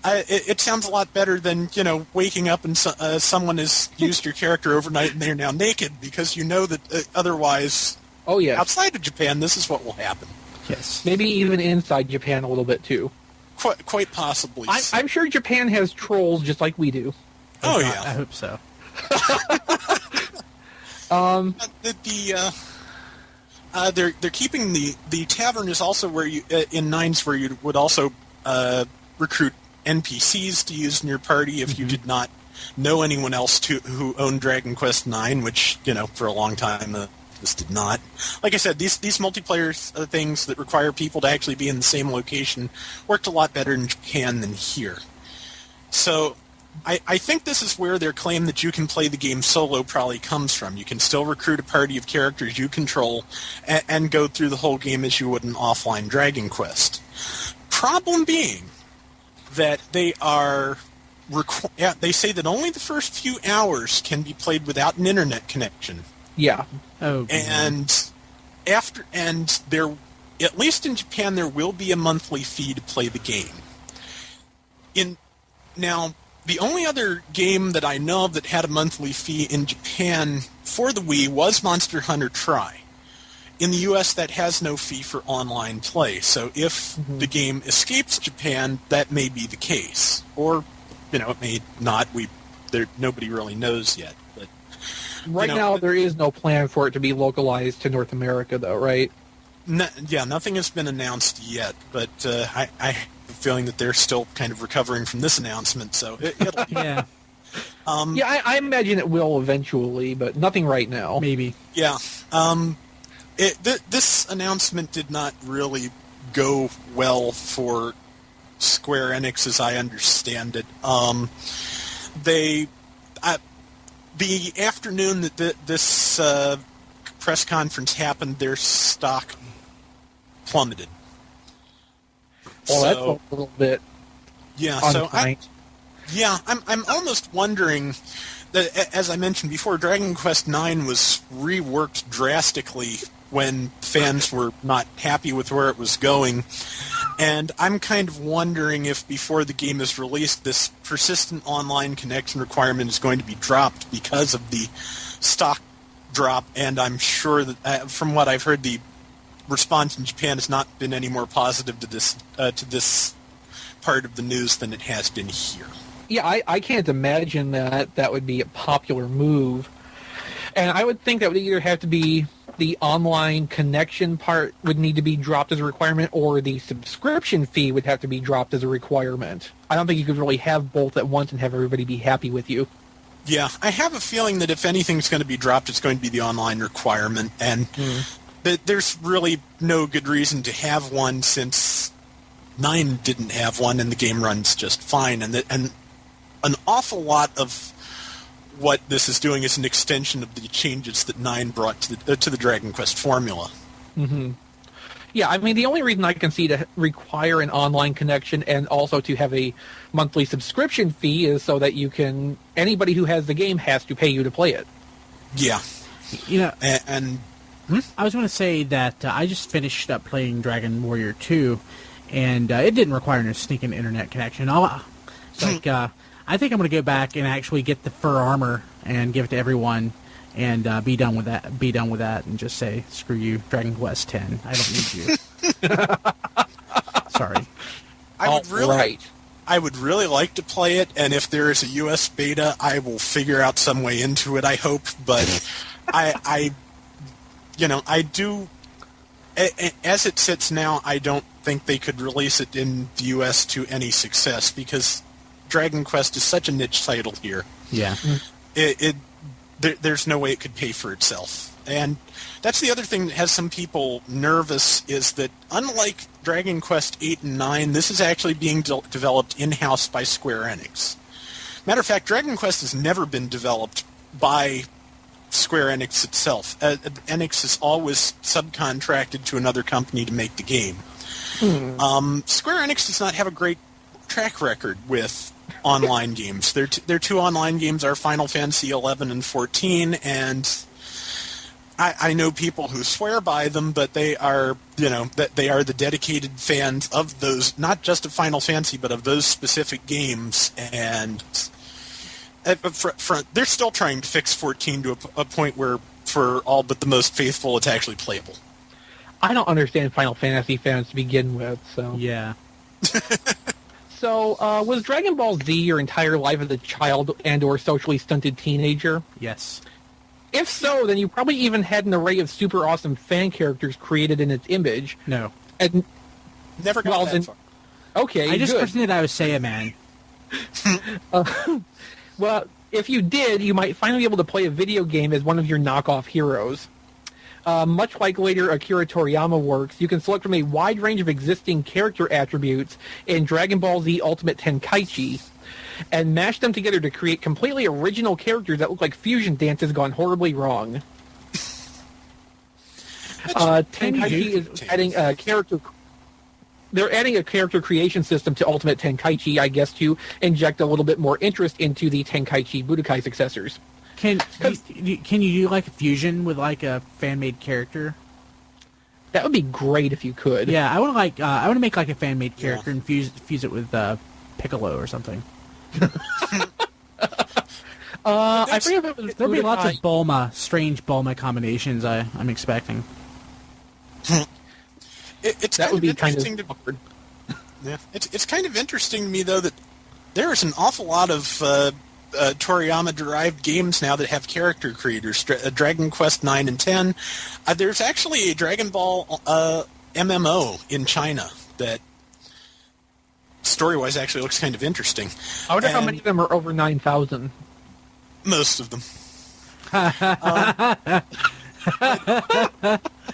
It sounds a lot better than, waking up and someone has used your character overnight and they're now naked, because that otherwise, outside of Japan, this is what will happen. Yes. Maybe even inside Japan a little bit, too. Quite possibly. I'm sure Japan has trolls just like we do. Oh, yeah. I hope so. They're keeping the tavern is also where you in Nines where you would also recruit NPCs to use in your party if you did not know anyone else who owned Dragon Quest IX, which for a long time this did not. Like I said, these multiplayer things that require people to actually be in the same location worked a lot better in Japan than here. So I think this is where their claim that you can play the game solo probably comes from. You can still recruit a party of characters you control and go through the whole game as you would in offline Dragon Quest. Problem being that they say that only the first few hours can be played without an internet connection. Yeah. Oh. And there, at least in Japan, there will be a monthly fee to play the game. Now, the only other game that I know of that had a monthly fee in Japan for the Wii was Monster Hunter Tri. In the U.S., that has no fee for online play. So if the game escapes Japan, that may be the case. Or, it may not. Nobody really knows yet. But right now, there is no plan for it to be localized to North America, though, right? Nothing has been announced yet, but I have a feeling that they're still kind of recovering from this announcement, so it'll be... Yeah. I imagine it will eventually, but nothing right now. Maybe. Yeah. This announcement did not really go well for Square Enix, as I understand it. The afternoon that this press conference happened, their stock plummeted. Well, that's a little bit. Yeah. Unkind. I'm almost wondering that, as I mentioned before, Dragon Quest IX was reworked drastically when fans were not happy with where it was going. And I'm kind of wondering if before the game is released, this persistent online connection requirement is going to be dropped because of the stock drop, and I'm sure that from what I've heard, the response in Japan has not been any more positive to this part of the news than it has been here. Yeah, I can't imagine that would be a popular move. And I would think that would either have to be the online connection part would need to be dropped as a requirement, or the subscription fee would have to be dropped as a requirement. I don't think you could really have both at once and have everybody be happy with you. Yeah, I have a feeling that if anything's going to be dropped, it's going to be the online requirement, and there's really no good reason to have one since 9 didn't have one, and the game runs just fine. And an awful lot of what this is doing is an extension of the changes that 9 brought to the Dragon Quest formula. Mm-hmm. Yeah, I mean, the only reason I can see to require an online connection and also to have a monthly subscription fee is so that anybody who has the game has to pay you to play it. Yeah. You know, and I was going to say that I just finished up playing Dragon Warrior 2, and it didn't require a sneaking internet connection. I think I'm going to go back and actually get the fur armor and give it to everyone, and be done with that, and just say, screw you, Dragon Quest X. I don't need you. Sorry. I would really like to play it, and if there is a US beta, I will figure out some way into it, I hope, but I do, as it sits now, I don't think they could release it in the US to any success, because Dragon Quest is such a niche title here. Yeah. There's no way it could pay for itself. And that's the other thing that has some people nervous, is that unlike Dragon Quest 8 and 9, this is actually being developed in-house by Square Enix. Matter of fact, Dragon Quest has never been developed by Square Enix itself. Enix has always subcontracted to another company to make the game. Square Enix does not have a great track record with online games. Their two online games are Final Fantasy 11 and 14, and I know people who swear by them, but they are the dedicated fans of those, not just of Final Fantasy, but of those specific games, and they're still trying to fix 14 to a point where, for all but the most faithful, it's actually playable. I don't understand Final Fantasy fans to begin with, so... Yeah. So, was Dragon Ball Z your entire life as a child and or socially stunted teenager? Yes. If so, then you probably even had an array of super awesome fan characters created in its image. No. And never got that far. Okay, I just good. pretended I was Saiyaman. Well, if you did, you might finally be able to play a video game as one of your knockoff heroes. Much like later Akira Toriyama works, you can select from a wide range of existing character attributes in Dragon Ball Z Ultimate Tenkaichi and mash them together to create completely original characters that look like fusion dances gone horribly wrong. Tenkaichi is adding a character... They're adding a character creation system to Ultimate Tenkaichi, I guess, to inject a little bit more interest into the Tenkaichi Budokai successors. Can you do like a fusion with like a fan-made character? That would be great if you could. Yeah, I want to make like a fan-made character and fuse it with Piccolo or something. I forget if it was there'll be lots of strange Bulma combinations. I'm expecting. It's that would be kind of awkward. Yeah, it's kind of interesting to me though that there is an awful lot of Toriyama-derived games now that have character creators. Dragon Quest 9 and 10. There's actually a Dragon Ball MMO in China that story-wise actually looks kind of interesting. I wonder how many of them are over 9,000. Most of them.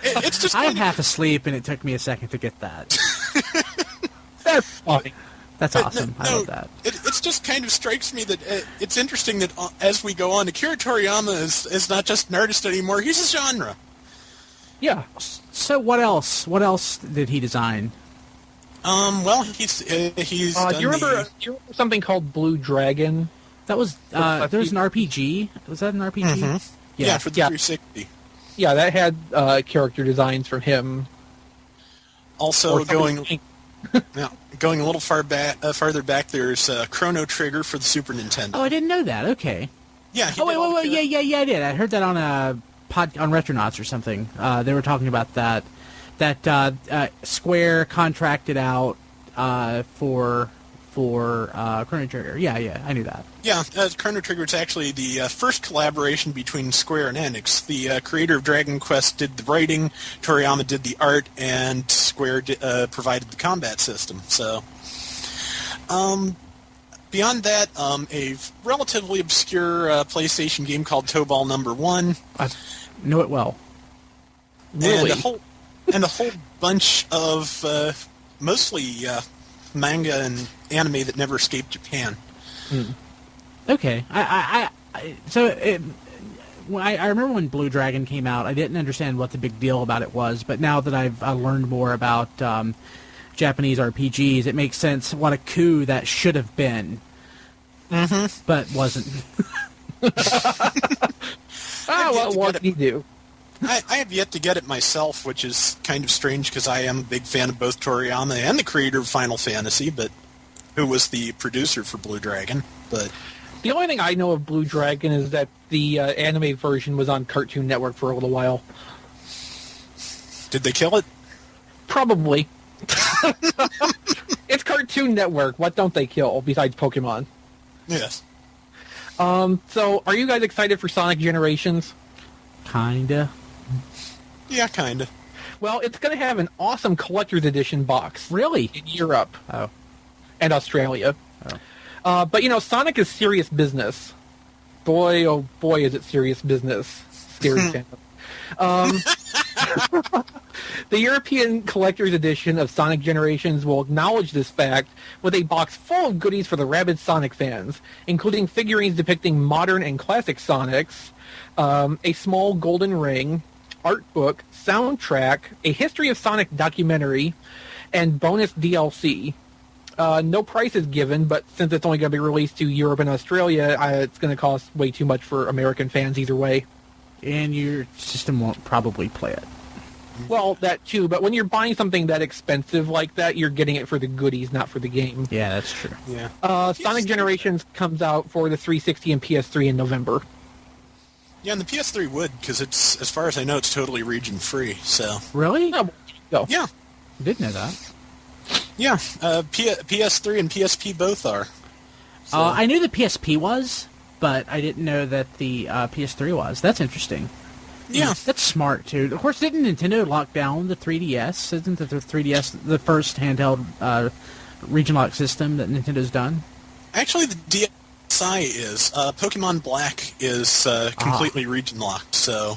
It's just I'm half asleep, and it took me a second to get that. That's funny. That's awesome. I love that. It just kind of strikes me that it's interesting that as we go on, Akira Toriyama is not just an artist anymore. He's a genre. Yeah. So what else? What else did he design? Well, he's do you remember something called Blue Dragon? That was there was an RPG. Was that an RPG? Mm-hmm. Yeah, for the 360. Yeah, that had character designs from him. Also, going a little farther back, there's Chrono Trigger for the Super Nintendo. Oh, I didn't know that. Okay. Yeah. Wait. Yeah, I did. I heard that on a on Retronauts or something. They were talking about that Square contracted out for Chrono Trigger. Yeah, I knew that. Yeah, Chrono Trigger is actually the first collaboration between Square and Enix. The creator of Dragon Quest did the writing, Toriyama did the art, and Square provided the combat system. So, beyond that, a relatively obscure PlayStation game called Tobal No. 1. I know it well. Really? And a whole bunch of mostly manga and anime that never escaped Japan. Okay. I remember when Blue Dragon came out, I didn't understand what the big deal about it was, but now that I've learned more about Japanese RPGs, it makes sense what a coup that should have been. Mm-hmm. But wasn't. What did he do? I have yet to get it myself, which is kind of strange because I am a big fan of both Toriyama and the creator of Final Fantasy, but who was the producer for Blue Dragon. But the only thing I know of Blue Dragon is that the anime version was on Cartoon Network for a little while. Did they kill it? Probably. It's Cartoon Network. What don't they kill besides Pokemon? Yes. So, are you guys excited for Sonic Generations? Kinda. Yeah, kinda. Well, it's going to have an awesome collector's edition box. Really? In Europe. Oh. And Australia. Oh. But, Sonic is serious business. Boy, oh boy, is it serious business. Scary fan. The European collector's edition of Sonic Generations will acknowledge this fact with a box full of goodies for the rabid Sonic fans, including figurines depicting modern and classic Sonics, a small golden ring, art book, soundtrack, a history of Sonic documentary, and bonus DLC. No price is given, but since it's only going to be released to Europe and Australia, it's going to cost way too much for American fans either way. And your system won't probably play it. Well, that too, but when you're buying something that expensive like that, you're getting it for the goodies, not for the game. Yeah, that's true. Yeah. Sonic Generations comes out for the 360 and PS3 in November. Yeah, and the PS3 would, because it's, as far as I know, it's totally region-free, so... Really? No. Yeah. I didn't know that. Yeah, PS3 and PSP both are. So. I knew the PSP was, but I didn't know that the PS3 was. That's interesting. Yeah. That's smart, too. Of course, didn't Nintendo lock down the 3DS? Isn't the 3DS the first handheld region-locked system that Nintendo's done? Actually, the DSi is. Pokemon Black is completely region-locked, so...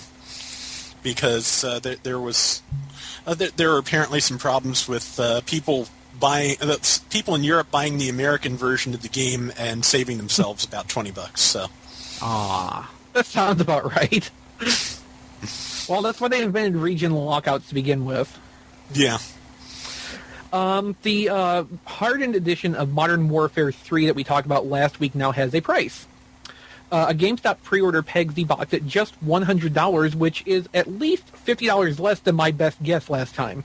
Because there were apparently some problems with people in Europe buying the American version of the game and saving themselves about $20. So, that sounds about right. Well, that's why they invented regional lockouts to begin with. Yeah. The hardened edition of Modern Warfare 3 that we talked about last week now has a price. A GameStop pre-order pegs the box at just $100, which is at least $50 less than my best guess last time.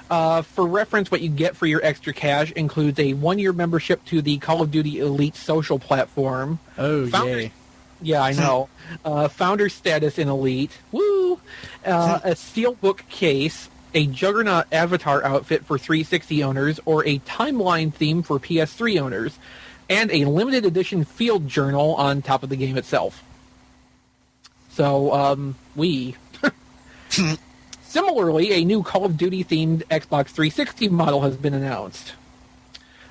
For reference, what you get for your extra cash includes a 1-year membership to the Call of Duty Elite social platform. Oh, yay. Yeah, I know. Founder status in Elite. Woo! A steelbook case, a Juggernaut avatar outfit for 360 owners, or a timeline theme for PS3 owners, and a limited edition field journal on top of the game itself. So, Similarly, a new Call of Duty-themed Xbox 360 model has been announced.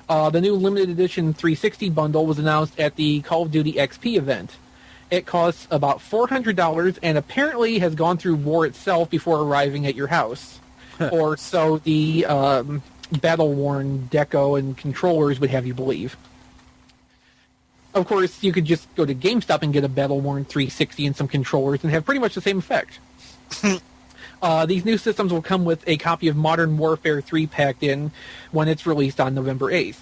The new limited edition 360 bundle was announced at the Call of Duty XP event. It costs about $400 and apparently has gone through war itself before arriving at your house. Or so the battle-worn deco and controllers would have you believe. Of course, you could just go to GameStop and get a battle-worn 360 and some controllers and have pretty much the same effect. These new systems will come with a copy of Modern Warfare 3 packed in when it's released on November 8th.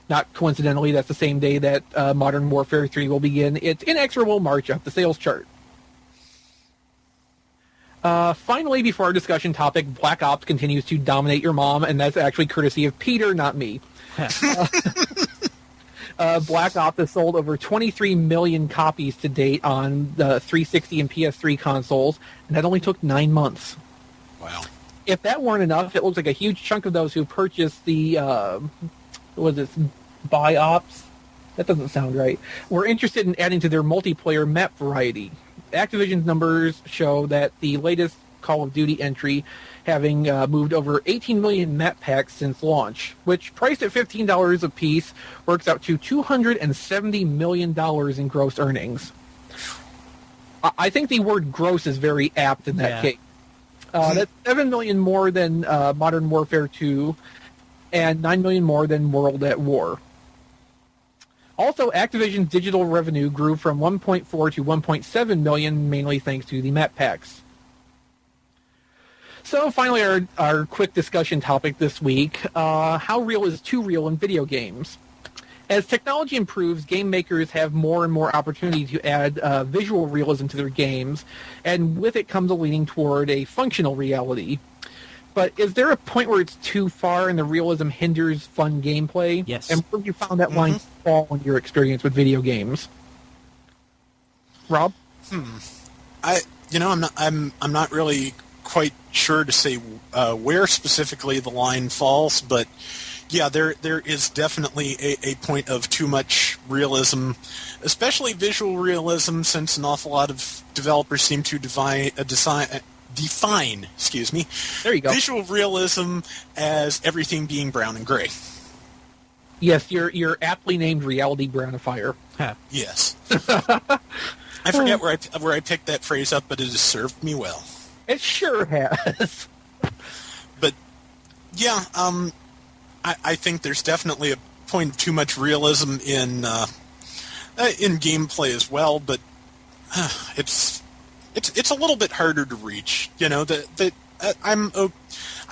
Not coincidentally, that's the same day that Modern Warfare 3 will begin its inexorable march up the sales chart. Finally, before our discussion topic, Black Ops continues to dominate your mom, and that's actually courtesy of Peter, not me. Black Ops has sold over 23 million copies to date on the 360 and PS3 consoles, and that only took 9 months. Wow. If that weren't enough, it looks like a huge chunk of those who purchased the, Buy Ops? That doesn't sound right. Were interested in adding to their multiplayer map variety. Activision's numbers show that the latest Call of Duty entry having moved over 18 million map packs since launch, which, priced at $15 a piece, works out to $270 million in gross earnings. I think the word gross is very apt in that case. That's 7 million more than Modern Warfare 2 and 9 million more than World at War. Also, Activision's digital revenue grew from 1.4 to 1.7 million, mainly thanks to the map packs. So finally, our quick discussion topic this week, how real is too real in video games? As technology improves, game makers have more and more opportunity to add visual realism to their games, and with it comes a leaning toward a functional reality. But is there a point where it's too far and the realism hinders fun gameplay? Yes. And where have you found that line fall in your experience with video games? Rob? I'm not really quite sure to say where specifically the line falls, but yeah, there is definitely a point of too much realism, especially visual realism, since an awful lot of developers seem to define there you go, visual realism as everything being brown and gray. Yes, your aptly named reality brownifier. Yes. I forget where I picked that phrase up, but it has served me well. It sure has. But yeah, I think there's definitely a point of too much realism in gameplay as well. But it's a little bit harder to reach. You know, I'm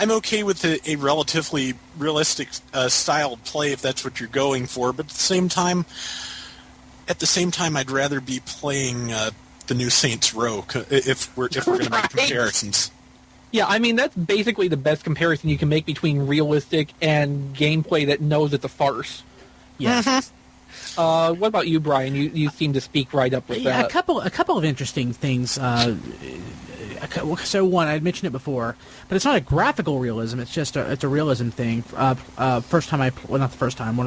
okay with a relatively realistic styled play if that's what you're going for. But at the same time, I'd rather be playing the new Saints Row if we're going to make comparisons. Yeah, I mean, that's basically the best comparison you can make between realistic and gameplay that knows it's a farce. Yeah. What about you, Brian? You seem to speak right up with that. A couple of interesting things. So one, I'd mentioned it before, but it's not a graphical realism. It's just it's a realism thing. One of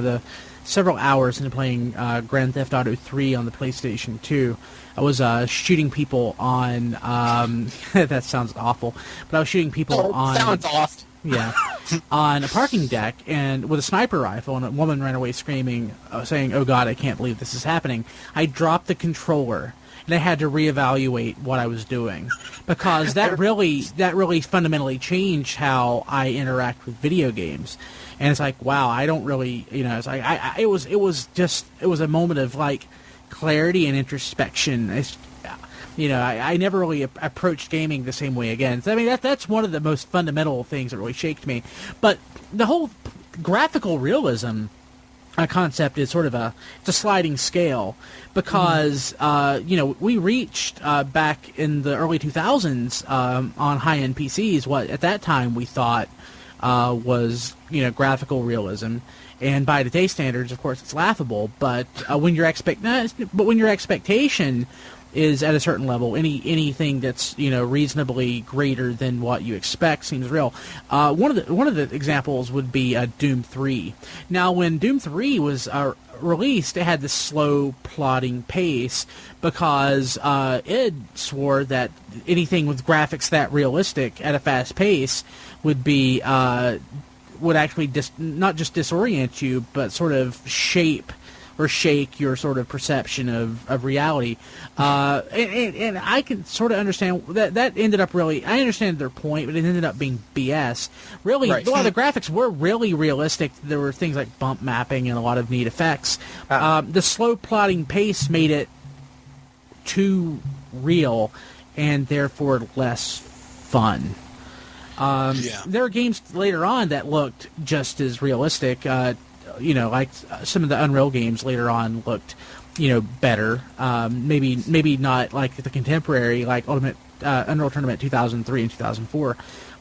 the several hours into playing Grand Theft Auto 3 on the PlayStation 2, I was shooting people on. That sounds awful, but I was shooting people on. Sounds awesome. Yeah, on a parking deck and with a sniper rifle, and a woman ran away screaming, saying, "Oh God, I can't believe this is happening!" I dropped the controller and I had to reevaluate what I was doing, because that really fundamentally changed how I interact with video games. And it's like, wow, I don't really, it's like it was a moment of like clarity and introspection. I never really approached gaming the same way again. So, I mean, that's one of the most fundamental things that really shaked me. But the whole graphical realism concept is sort of a sliding scale, because we reached back in the early 2000s on high-end PCs what at that time we thought was graphical realism, and by today's standards, of course, it's laughable. But when your expectation is at a certain level, anything that's reasonably greater than what you expect seems real. One of the examples would be Doom 3. Now, when Doom 3 was released, it had this slow plodding pace, because id swore that anything with graphics that realistic at a fast pace would be would actually not just disorient you, but sort of shape or shake your sort of perception of reality. And I can sort of understand that ended up really, I understand their point, but it ended up being BS. Really, right. A lot of the graphics were really realistic. There were things like bump mapping and a lot of neat effects. The slow plodding pace made it too real and therefore less fun. There are games later on that looked just as realistic. Like some of the Unreal games later on looked, better. Maybe not like the contemporary, like Unreal Tournament 2003 and 2004,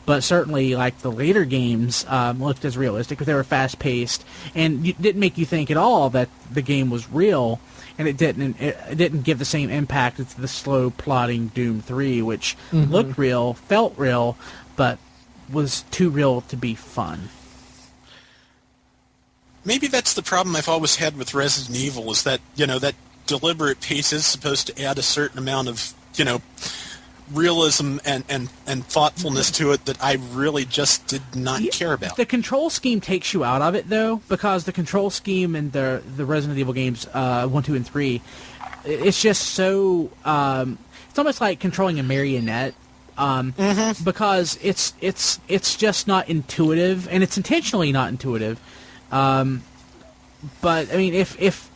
but certainly like the later games looked as realistic, but they were fast paced, and it didn't make you think at all that the game was real, and it didn't give the same impact as the slow plodding Doom 3, which looked real, felt real, but was too real to be fun. Maybe that's the problem I've always had with Resident Evil, is that, that deliberate pace is supposed to add a certain amount of, realism and thoughtfulness to it that I really just did not care about. The control scheme takes you out of it, though, because the control scheme in the Resident Evil games 1, 2, and 3, it's just so... it's almost like controlling a marionette. Because it's just not intuitive, and it's intentionally not intuitive. But I mean, if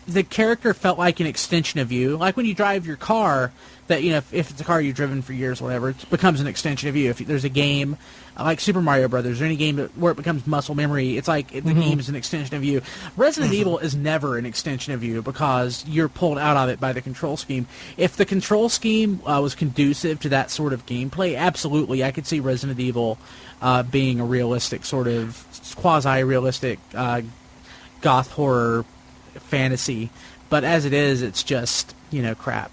the character felt like an extension of you, like when you drive your car, that if it's a car you've driven for years or whatever, it becomes an extension of you. If there's a game like Super Mario Brothers or any game where it becomes muscle memory, it's like the game is an extension of you. Resident Evil is never an extension of you because you're pulled out of it by the control scheme. If the control scheme was conducive to that sort of gameplay, absolutely, I could see Resident Evil being a realistic sort of quasi-realistic goth horror fantasy. But as it is, it's just, crap.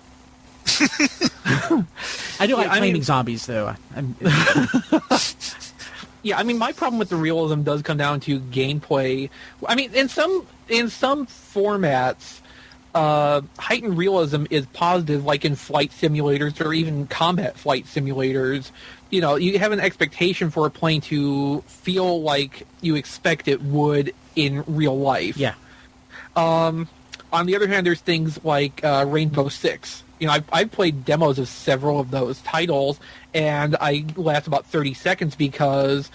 I do like flaming zombies, though. Yeah, I mean, my problem with the realism does come down to gameplay. I mean, in some formats, heightened realism is positive, like in flight simulators or even combat flight simulators. You have an expectation for a plane to feel like you expect it would in real life. Yeah. On the other hand, there's things like Rainbow Six. I've played demos of several of those titles, and I last about 30 seconds because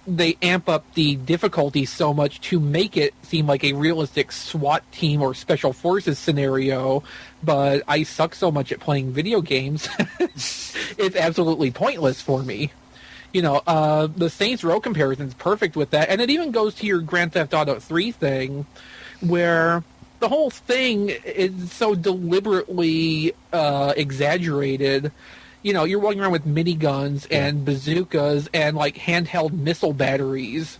they amp up the difficulty so much to make it seem like a realistic SWAT team or special forces scenario, but I suck so much at playing video games, it's absolutely pointless for me. The Saints Row comparison is perfect with that, and it even goes to your Grand Theft Auto 3 thing, where the whole thing is so deliberately exaggerated. You're walking around with miniguns and bazookas and like handheld missile batteries.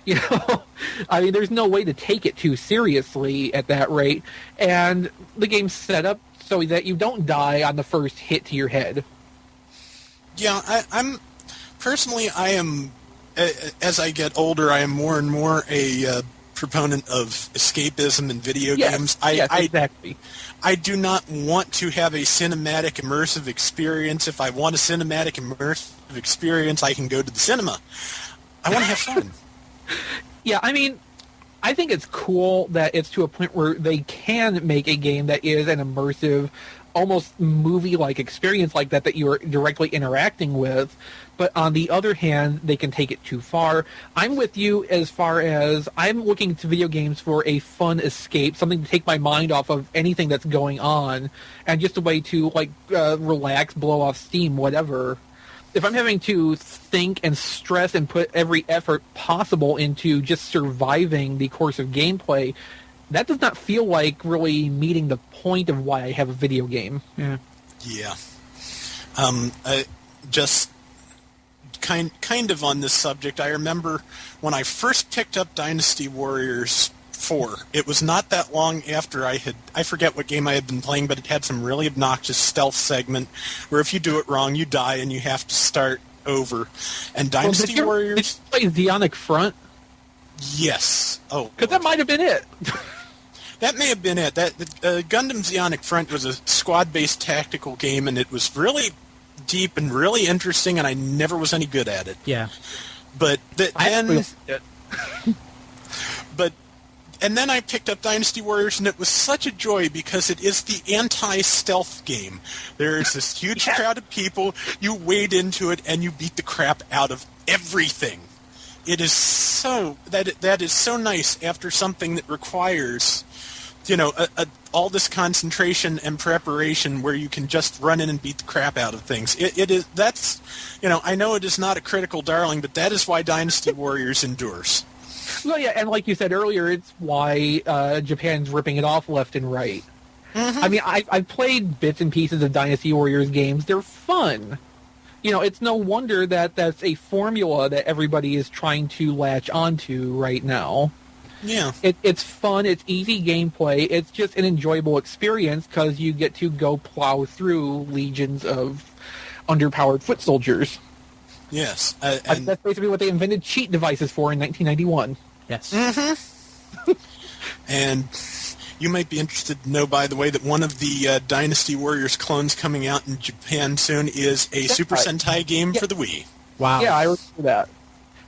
I mean, there's no way to take it too seriously at that rate. And the game's set up so that you don't die on the first hit to your head. Yeah, I am, as I get older, I am more and more a proponent of escapism in video games. Yes, exactly. I do not want to have a cinematic immersive experience. If I want a cinematic immersive experience, I can go to the cinema. I want to have fun. Yeah, I mean, I think it's cool that it's to a point where they can make a game that is an immersive, almost movie-like experience like that you're directly interacting with. But on the other hand, they can take it too far. I'm with you as far as I'm looking to video games for a fun escape, something to take my mind off of anything that's going on, and just a way to relax, blow off steam, whatever. If I'm having to think and stress and put every effort possible into just surviving the course of gameplay, that does not feel like really meeting the point of why I have a video game. Yeah. Yeah. Just kind of on this subject, I remember when I first picked up Dynasty Warriors 4, it was not that long after I forget what game I had been playing, but it had some really obnoxious stealth segment where if you do it wrong, you die and you have to start over. And Dynasty Warriors... Did you play Zionic Front? Yes. Oh, because that might have been it. That may have been it. Gundam Zionic Front was a squad-based tactical game, and it was really deep and really interesting, and I never was any good at it. Yeah. But and then I picked up Dynasty Warriors, and it was such a joy because it is the anti-stealth game. There's this huge crowd of people, you wade into it, and you beat the crap out of everything. It is so that is so nice after something that requires, all this concentration and preparation where you can just run in and beat the crap out of things. I know it is not a critical darling, but that is why Dynasty Warriors endures. Well, yeah, and like you said earlier, it's why Japan's ripping it off left and right. Mm-hmm. I mean, I've played bits and pieces of Dynasty Warriors games. They're fun. it's no wonder that that's a formula that everybody is trying to latch onto right now. Yeah. It's fun. It's easy gameplay. It's just an enjoyable experience because you get to go plow through legions of underpowered foot soldiers. Yes. That's basically what they invented cheat devices for in 1991. Yes. Mm-hmm. And you might be interested to know, by the way, that one of the Dynasty Warriors clones coming out in Japan soon is a Super Sentai game for the Wii. Wow. Yeah, I remember that.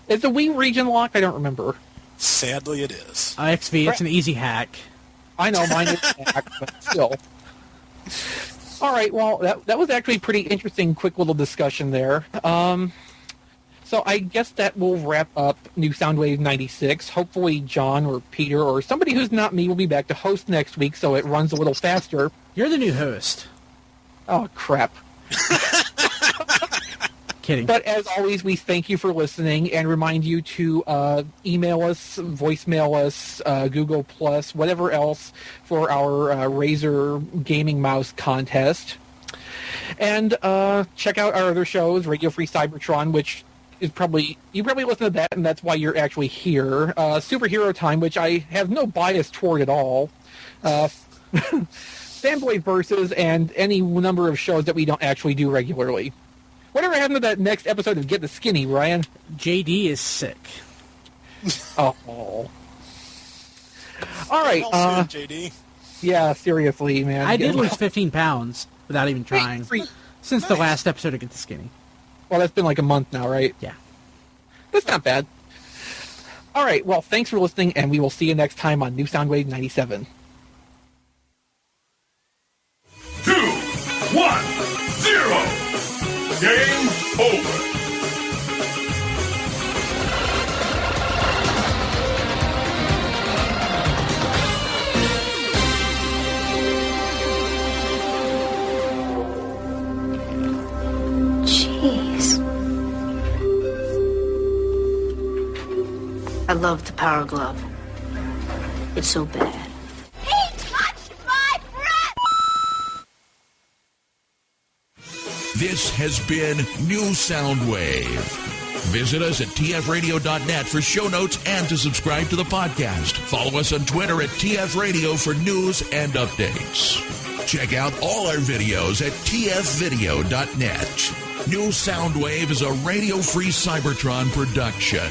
Is the Wii region locked? I don't remember. Sadly, it is. ExVee, it's an easy hack. I know, mine is hacked, but still. All right, well, that was actually a pretty interesting, quick little discussion there. So I guess that will wrap up New Soundwave 96. Hopefully John or Peter or somebody who's not me will be back to host next week so it runs a little faster. You're the new host. Oh, crap. Kidding. But as always, we thank you for listening and remind you to email us, voicemail us, Google+, whatever else for our Razer Gaming Mouse contest. And check out our other shows, Radio Free Cybertron, which is you probably listen to that, and that's why you're actually here. Superhero Time, which I have no bias toward at all. Fanboy Versus, and any number of shows that we don't actually do regularly. Whatever happened to that next episode of Get the Skinny, Ryan? JD is sick. Oh. All right. JD. Yeah, seriously, man. I did lose 15 pounds without even trying. Since the last episode of Get the Skinny. Well, that's been like a month now, right? Yeah. That's not bad. All right. Well, thanks for listening, and we will see you next time on New Soundwave 97. 2, 1, 0. Game over. Jeez. I love the Power Glove. It's so bad. He touched my breath! This has been New Soundwave. Visit us at tfradio.net for show notes and to subscribe to the podcast. Follow us on Twitter at tfradio for news and updates. Check out all our videos at tfvideo.net. New Soundwave is a Radio Free Cybertron production.